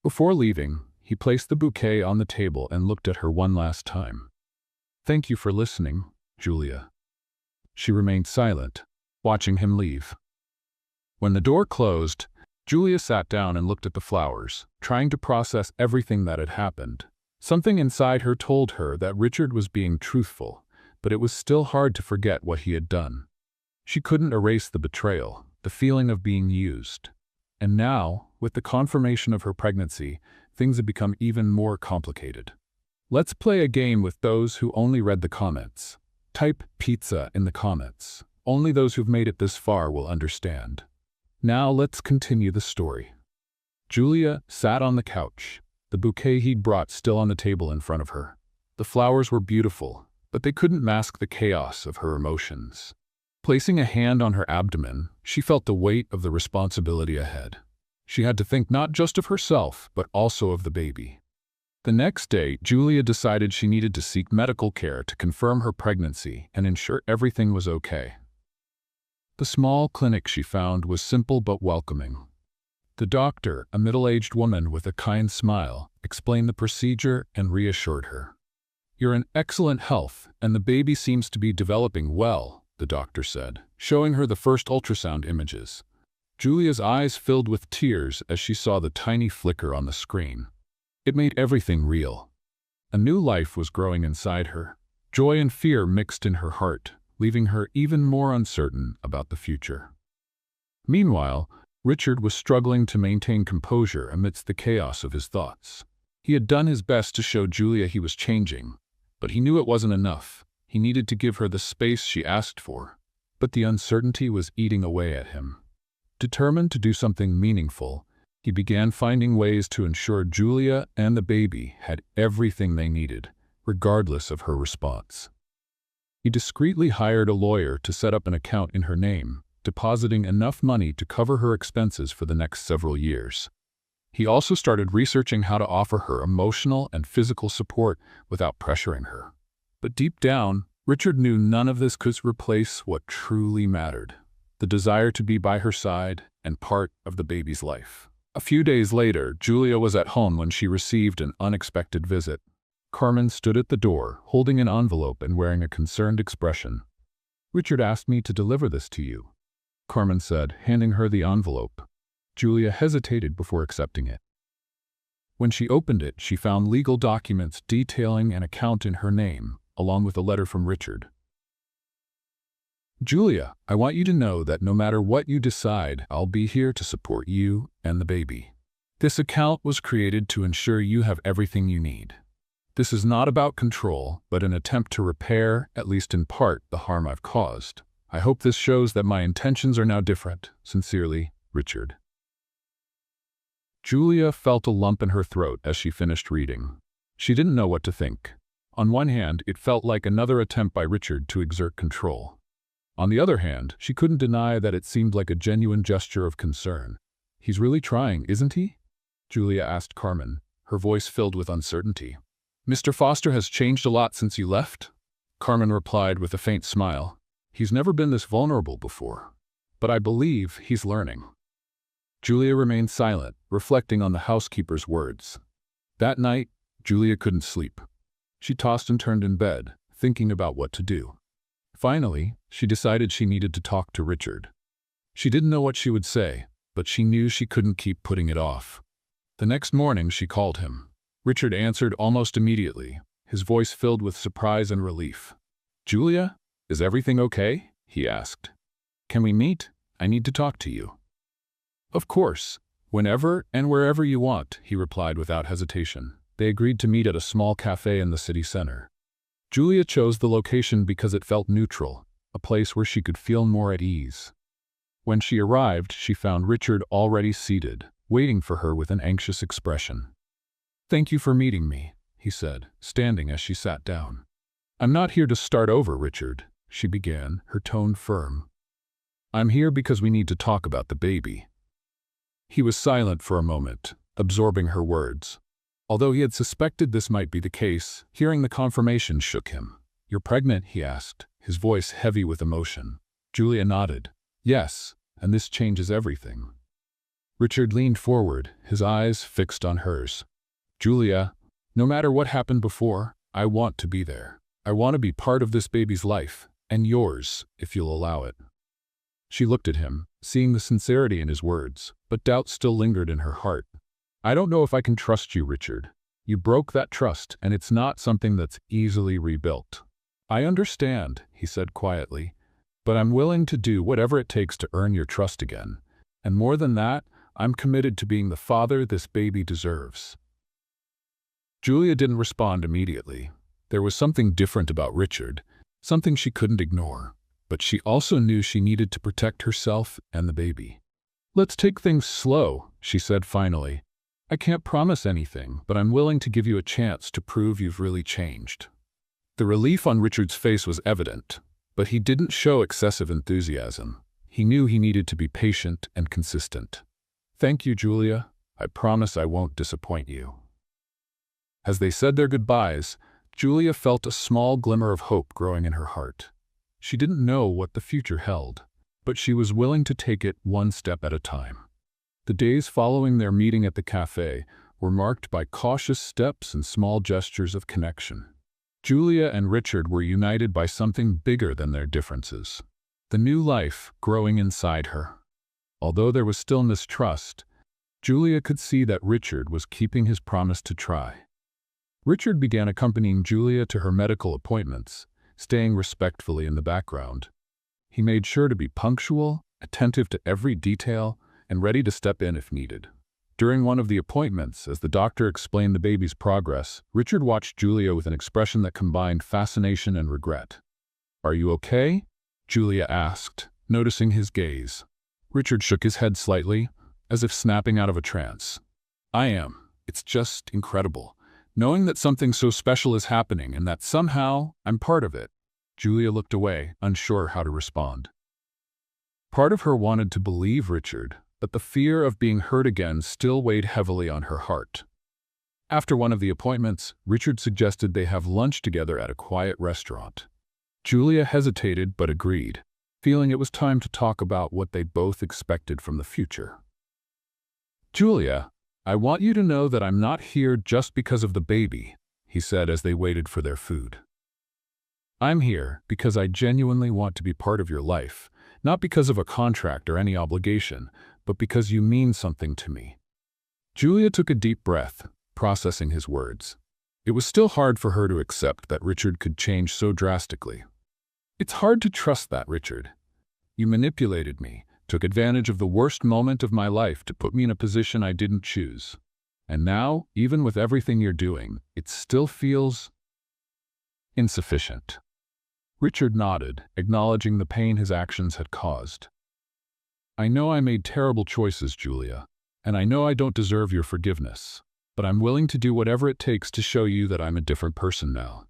Before leaving, he placed the bouquet on the table and looked at her one last time. "Thank you for listening, Julia." She remained silent, watching him leave. When the door closed, Julia sat down and looked at the flowers, trying to process everything that had happened. Something inside her told her that Richard was being truthful, but it was still hard to forget what he had done. She couldn't erase the betrayal, the feeling of being used. And now, with the confirmation of her pregnancy, things had become even more complicated. Let's play a game with those who only read the comments. Type pizza in the comments. Only those who've made it this far will understand. Now let's continue the story. Julia sat on the couch, the bouquet he'd brought still on the table in front of her. The flowers were beautiful, but they couldn't mask the chaos of her emotions. Placing a hand on her abdomen, she felt the weight of the responsibility ahead. She had to think not just of herself, but also of the baby. The next day, Julia decided she needed to seek medical care to confirm her pregnancy and ensure everything was okay. The small clinic she found was simple but welcoming. The doctor, a middle-aged woman with a kind smile, explained the procedure and reassured her. "You're in excellent health, and the baby seems to be developing well," the doctor said, showing her the first ultrasound images. Julia's eyes filled with tears as she saw the tiny flicker on the screen. It made everything real. A new life was growing inside her. Joy and fear mixed in her heart, leaving her even more uncertain about the future. Meanwhile, Richard was struggling to maintain composure amidst the chaos of his thoughts. He had done his best to show Julia he was changing, but he knew it wasn't enough. He needed to give her the space she asked for. But the uncertainty was eating away at him. Determined to do something meaningful, he began finding ways to ensure Julia and the baby had everything they needed, regardless of her response. He discreetly hired a lawyer to set up an account in her name, depositing enough money to cover her expenses for the next several years. He also started researching how to offer her emotional and physical support without pressuring her. But deep down, Richard knew none of this could replace what truly mattered: the desire to be by her side and part of the baby's life. A few days later, Julia was at home when she received an unexpected visit. Carmen stood at the door, holding an envelope and wearing a concerned expression. "Richard asked me to deliver this to you," Carmen said, handing her the envelope. Julia hesitated before accepting it. When she opened it, she found legal documents detailing an account in her name, along with a letter from Richard. "Julia, I want you to know that no matter what you decide, I'll be here to support you and the baby. This account was created to ensure you have everything you need. This is not about control, but an attempt to repair, at least in part, the harm I've caused. I hope this shows that my intentions are now different. Sincerely, Richard." Julia felt a lump in her throat as she finished reading. She didn't know what to think. On one hand, it felt like another attempt by Richard to exert control. On the other hand, she couldn't deny that it seemed like a genuine gesture of concern. "He's really trying, isn't he?" Julia asked Carmen, her voice filled with uncertainty. "Mr. Foster has changed a lot since you left?" Carmen replied with a faint smile. "He's never been this vulnerable before. But I believe he's learning." Julia remained silent, reflecting on the housekeeper's words. That night, Julia couldn't sleep. She tossed and turned in bed, thinking about what to do. Finally, she decided she needed to talk to Richard. She didn't know what she would say, but she knew she couldn't keep putting it off. The next morning, she called him. Richard answered almost immediately, his voice filled with surprise and relief. "Julia, is everything okay?" he asked. "Can we meet? I need to talk to you." "Of course, whenever and wherever you want," he replied without hesitation. They agreed to meet at a small cafe in the city center. Julia chose the location because it felt neutral, a place where she could feel more at ease. When she arrived, she found Richard already seated, waiting for her with an anxious expression. "Thank you for meeting me," he said, standing as she sat down. "I'm not here to start over, Richard," she began, her tone firm. "I'm here because we need to talk about the baby." He was silent for a moment, absorbing her words. Although he had suspected this might be the case, hearing the confirmation shook him. "You're pregnant?" he asked, his voice heavy with emotion. Julia nodded. "Yes, and this changes everything." Richard leaned forward, his eyes fixed on hers. "Julia, no matter what happened before, I want to be there. I want to be part of this baby's life, and yours, if you'll allow it." She looked at him, seeing the sincerity in his words, but doubt still lingered in her heart. "I don't know if I can trust you, Richard. You broke that trust, and it's not something that's easily rebuilt." "I understand," he said quietly, "but I'm willing to do whatever it takes to earn your trust again. And more than that, I'm committed to being the father this baby deserves." Julia didn't respond immediately. There was something different about Richard, something she couldn't ignore, but she also knew she needed to protect herself and the baby. "Let's take things slow," she said finally. "I can't promise anything, but I'm willing to give you a chance to prove you've really changed." The relief on Richard's face was evident, but he didn't show excessive enthusiasm. He knew he needed to be patient and consistent. "Thank you, Julia. I promise I won't disappoint you." As they said their goodbyes, Julia felt a small glimmer of hope growing in her heart. She didn't know what the future held, but she was willing to take it one step at a time. The days following their meeting at the cafe were marked by cautious steps and small gestures of connection. Julia and Richard were united by something bigger than their differences, the new life growing inside her. Although there was still mistrust, Julia could see that Richard was keeping his promise to try. Richard began accompanying Julia to her medical appointments, staying respectfully in the background. He made sure to be punctual, attentive to every detail, and ready to step in if needed. During one of the appointments, as the doctor explained the baby's progress, Richard watched Julia with an expression that combined fascination and regret. "Are you okay?" Julia asked, noticing his gaze. Richard shook his head slightly, as if snapping out of a trance. "I am. It's just incredible. Knowing that something so special is happening and that somehow I'm part of it." Julia looked away, unsure how to respond. Part of her wanted to believe Richard, but the fear of being hurt again still weighed heavily on her heart. After one of the appointments, Richard suggested they have lunch together at a quiet restaurant. Julia hesitated but agreed, feeling it was time to talk about what they both expected from the future. "Julia, I want you to know that I'm not here just because of the baby," he said as they waited for their food. "I'm here because I genuinely want to be part of your life, not because of a contract or any obligation, but because you mean something to me." Julia took a deep breath, processing his words. It was still hard for her to accept that Richard could change so drastically. "It's hard to trust that, Richard. You manipulated me, took advantage of the worst moment of my life to put me in a position I didn't choose. And now, even with everything you're doing, it still feels insufficient." Richard nodded, acknowledging the pain his actions had caused. "I know I made terrible choices, Julia, and I know I don't deserve your forgiveness, but I'm willing to do whatever it takes to show you that I'm a different person now."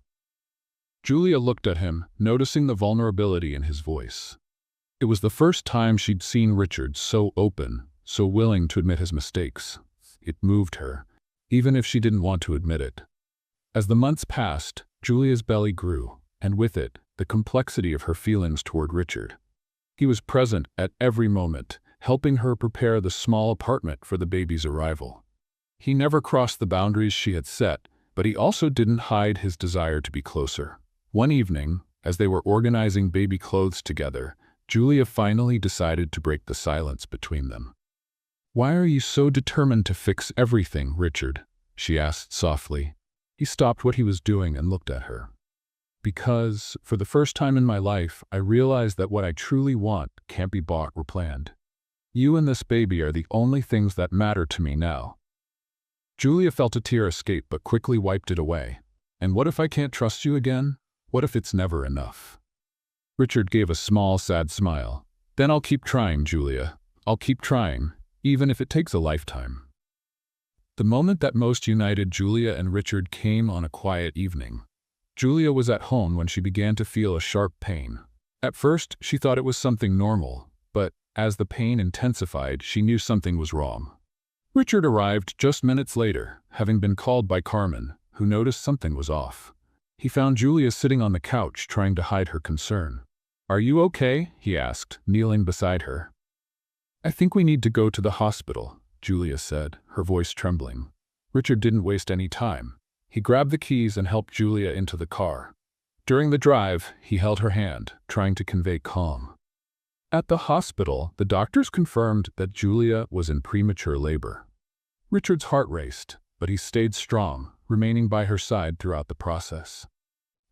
Julia looked at him, noticing the vulnerability in his voice. It was the first time she'd seen Richard so open, so willing to admit his mistakes. It moved her, even if she didn't want to admit it. As the months passed, Julia's belly grew, and with it, the complexity of her feelings toward Richard. He was present at every moment, helping her prepare the small apartment for the baby's arrival. He never crossed the boundaries she had set, but he also didn't hide his desire to be closer. One evening, as they were organizing baby clothes together, Julia finally decided to break the silence between them. "Why are you so determined to fix everything, Richard?" she asked softly. He stopped what he was doing and looked at her. Because, for the first time in my life, I realized that what I truly want can't be bought or planned. You and this baby are the only things that matter to me now. Julia felt a tear escape but quickly wiped it away. And what if I can't trust you again? What if it's never enough? Richard gave a small, sad smile. Then I'll keep trying, Julia. I'll keep trying, even if it takes a lifetime. The moment that most united Julia and Richard came on a quiet evening. Julia was at home when she began to feel a sharp pain. At first, she thought it was something normal, but as the pain intensified, she knew something was wrong. Richard arrived just minutes later, having been called by Carmen, who noticed something was off. He found Julia sitting on the couch trying to hide her concern. "Are you okay?" he asked, kneeling beside her. "I think we need to go to the hospital," Julia said, her voice trembling. Richard didn't waste any time. He grabbed the keys and helped Julia into the car. During the drive, he held her hand, trying to convey calm. At the hospital, the doctors confirmed that Julia was in premature labor. Richard's heart raced, but he stayed strong, remaining by her side throughout the process.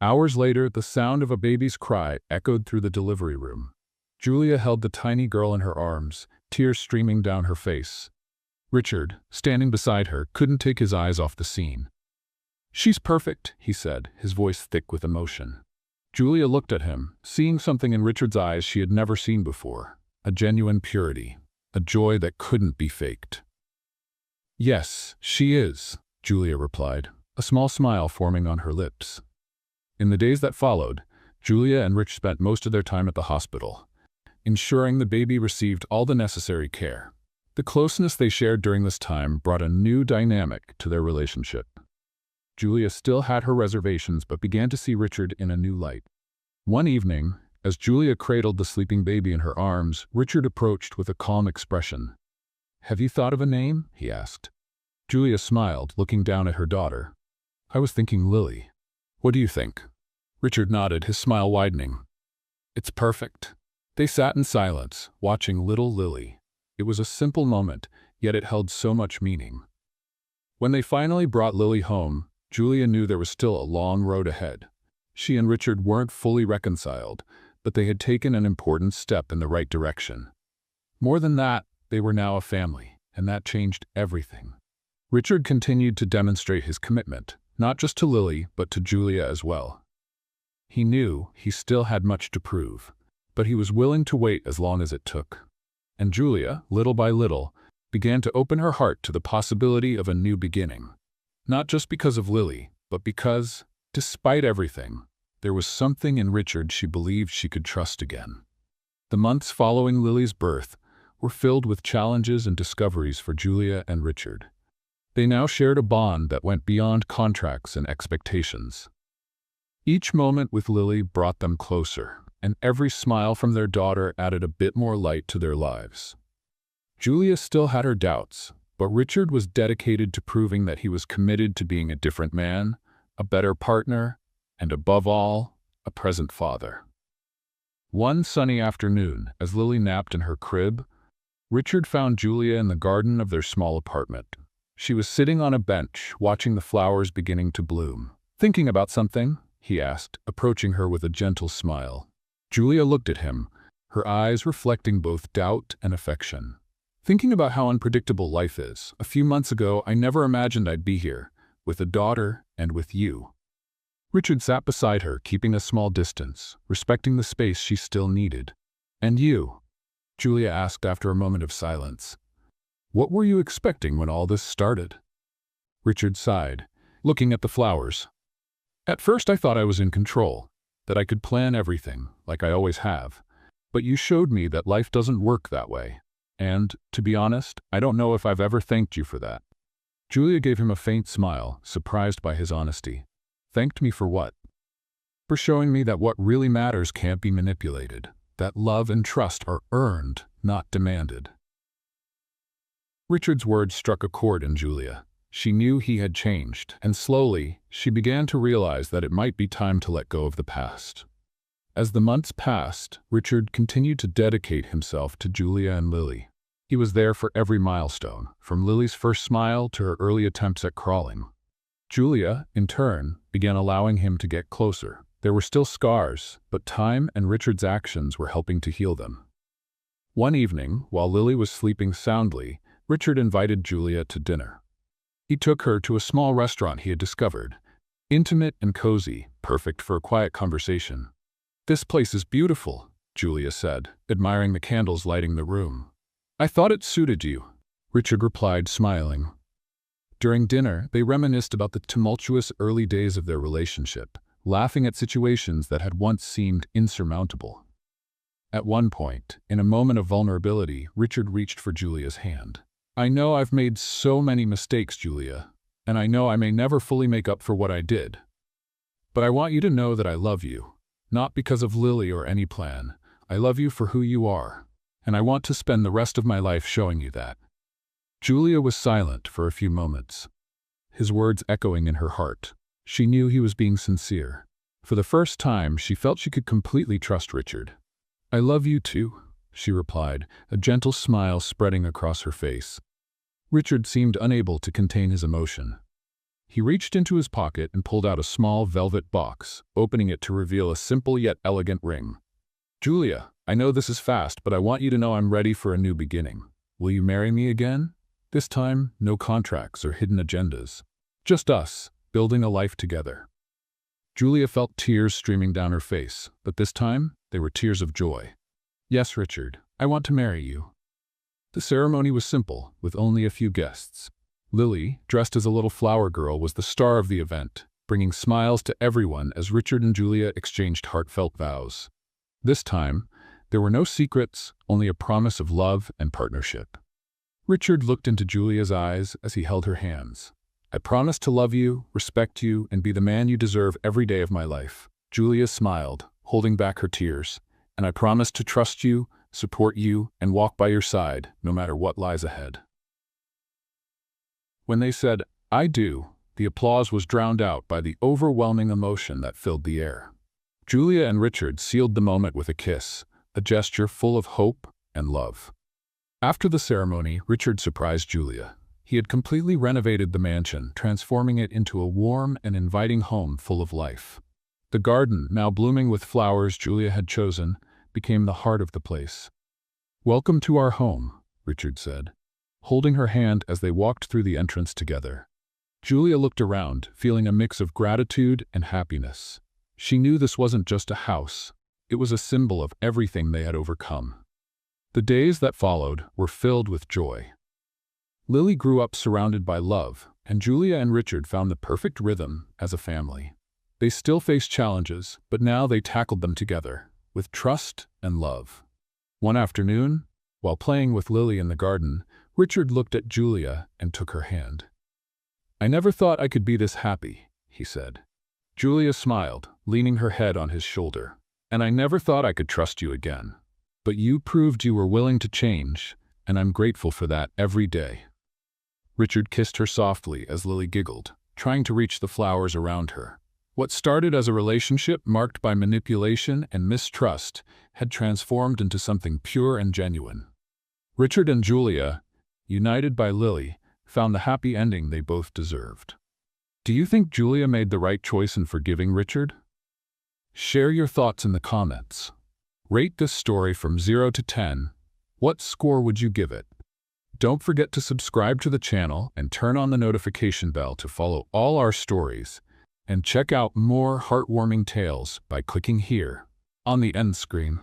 Hours later, the sound of a baby's cry echoed through the delivery room. Julia held the tiny girl in her arms, tears streaming down her face. Richard, standing beside her, couldn't take his eyes off the scene. "She's perfect," he said, his voice thick with emotion. Julia looked at him, seeing something in Richard's eyes she had never seen before, a genuine purity, a joy that couldn't be faked. "Yes, she is," Julia replied, a small smile forming on her lips. In the days that followed, Julia and Rich spent most of their time at the hospital, ensuring the baby received all the necessary care. The closeness they shared during this time brought a new dynamic to their relationship. Julia still had her reservations but began to see Richard in a new light. One evening, as Julia cradled the sleeping baby in her arms, Richard approached with a calm expression. "Have you thought of a name?" he asked. Julia smiled, looking down at her daughter. "I was thinking Lily. What do you think?" Richard nodded, his smile widening. "It's perfect." They sat in silence, watching little Lily. It was a simple moment, yet it held so much meaning. When they finally brought Lily home, Julia knew there was still a long road ahead. She and Richard weren't fully reconciled, but they had taken an important step in the right direction. More than that, they were now a family, and that changed everything. Richard continued to demonstrate his commitment, not just to Lily, but to Julia as well. He knew he still had much to prove, but he was willing to wait as long as it took. And Julia, little by little, began to open her heart to the possibility of a new beginning. Not just because of Lily, but because, despite everything, there was something in Richard she believed she could trust again. The months following Lily's birth were filled with challenges and discoveries for Julia and Richard. They now shared a bond that went beyond contracts and expectations. Each moment with Lily brought them closer, and every smile from their daughter added a bit more light to their lives. Julia still had her doubts, but Richard was dedicated to proving that he was committed to being a different man, a better partner, and above all, a present father. One sunny afternoon, as Lily napped in her crib, Richard found Julia in the garden of their small apartment. She was sitting on a bench, watching the flowers beginning to bloom. "Thinking about something?" he asked, approaching her with a gentle smile. Julia looked at him, her eyes reflecting both doubt and affection. "Thinking about how unpredictable life is. A few months ago, I never imagined I'd be here, with a daughter and with you." Richard sat beside her, keeping a small distance, respecting the space she still needed. "And you?" Julia asked after a moment of silence. "What were you expecting when all this started?" Richard sighed, looking at the flowers. "At first I thought I was in control, that I could plan everything, like I always have. But you showed me that life doesn't work that way. And, to be honest, I don't know if I've ever thanked you for that." Julia gave him a faint smile, surprised by his honesty. "Thanked me for what?" "For showing me that what really matters can't be manipulated, that love and trust are earned, not demanded." Richard's words struck a chord in Julia. She knew he had changed, and slowly, she began to realize that it might be time to let go of the past. As the months passed, Richard continued to dedicate himself to Julia and Lily. He was there for every milestone, from Lily's first smile to her early attempts at crawling. Julia, in turn, began allowing him to get closer. There were still scars, but time and Richard's actions were helping to heal them. One evening, while Lily was sleeping soundly, Richard invited Julia to dinner. He took her to a small restaurant he had discovered, intimate and cozy, perfect for a quiet conversation. "This place is beautiful," Julia said, admiring the candles lighting the room. "I thought it suited you," Richard replied, smiling. During dinner, they reminisced about the tumultuous early days of their relationship, laughing at situations that had once seemed insurmountable. At one point, in a moment of vulnerability, Richard reached for Julia's hand. "I know I've made so many mistakes, Julia, and I know I may never fully make up for what I did. But I want you to know that I love you, not because of Lily or any plan. I love you for who you are, and I want to spend the rest of my life showing you that." Julia was silent for a few moments, his words echoing in her heart. She knew he was being sincere. For the first time, she felt she could completely trust Richard. "I love you too," she replied, a gentle smile spreading across her face. Richard seemed unable to contain his emotion. He reached into his pocket and pulled out a small velvet box, opening it to reveal a simple yet elegant ring. "Julia, I know this is fast, but I want you to know I'm ready for a new beginning. Will you marry me again? This time, no contracts or hidden agendas. Just us, building a life together." Julia felt tears streaming down her face, but this time, they were tears of joy. "Yes, Richard, I want to marry you." The ceremony was simple, with only a few guests. Lily, dressed as a little flower girl, was the star of the event, bringing smiles to everyone as Richard and Julia exchanged heartfelt vows. This time, there were no secrets, only a promise of love and partnership. Richard looked into Julia's eyes as he held her hands. "I promise to love you, respect you, and be the man you deserve every day of my life." Julia smiled, holding back her tears. "And I promise to trust you, support you, and walk by your side, no matter what lies ahead." When they said, "I do," the applause was drowned out by the overwhelming emotion that filled the air. Julia and Richard sealed the moment with a kiss, a gesture full of hope and love. After the ceremony, Richard surprised Julia. He had completely renovated the mansion, transforming it into a warm and inviting home full of life. The garden, now blooming with flowers Julia had chosen, became the heart of the place. "Welcome to our home," Richard said, holding her hand as they walked through the entrance together. Julia looked around, feeling a mix of gratitude and happiness. She knew this wasn't just a house, it was a symbol of everything they had overcome. The days that followed were filled with joy. Lily grew up surrounded by love, and Julia and Richard found the perfect rhythm as a family. They still faced challenges, but now they tackled them together, with trust and love. One afternoon, while playing with Lily in the garden, Richard looked at Julia and took her hand. "I never thought I could be this happy," he said. Julia smiled, leaning her head on his shoulder. "And I never thought I could trust you again. But you proved you were willing to change, and I'm grateful for that every day." Richard kissed her softly as Lily giggled, trying to reach the flowers around her. What started as a relationship marked by manipulation and mistrust had transformed into something pure and genuine. Richard and Julia, united by Lily, found the happy ending they both deserved. Do you think Julia made the right choice in forgiving Richard? Share your thoughts in the comments. Rate this story from 0 to 10. What score would you give it? Don't forget to subscribe to the channel and turn on the notification bell to follow all our stories. And check out more heartwarming tales by clicking here on the end screen.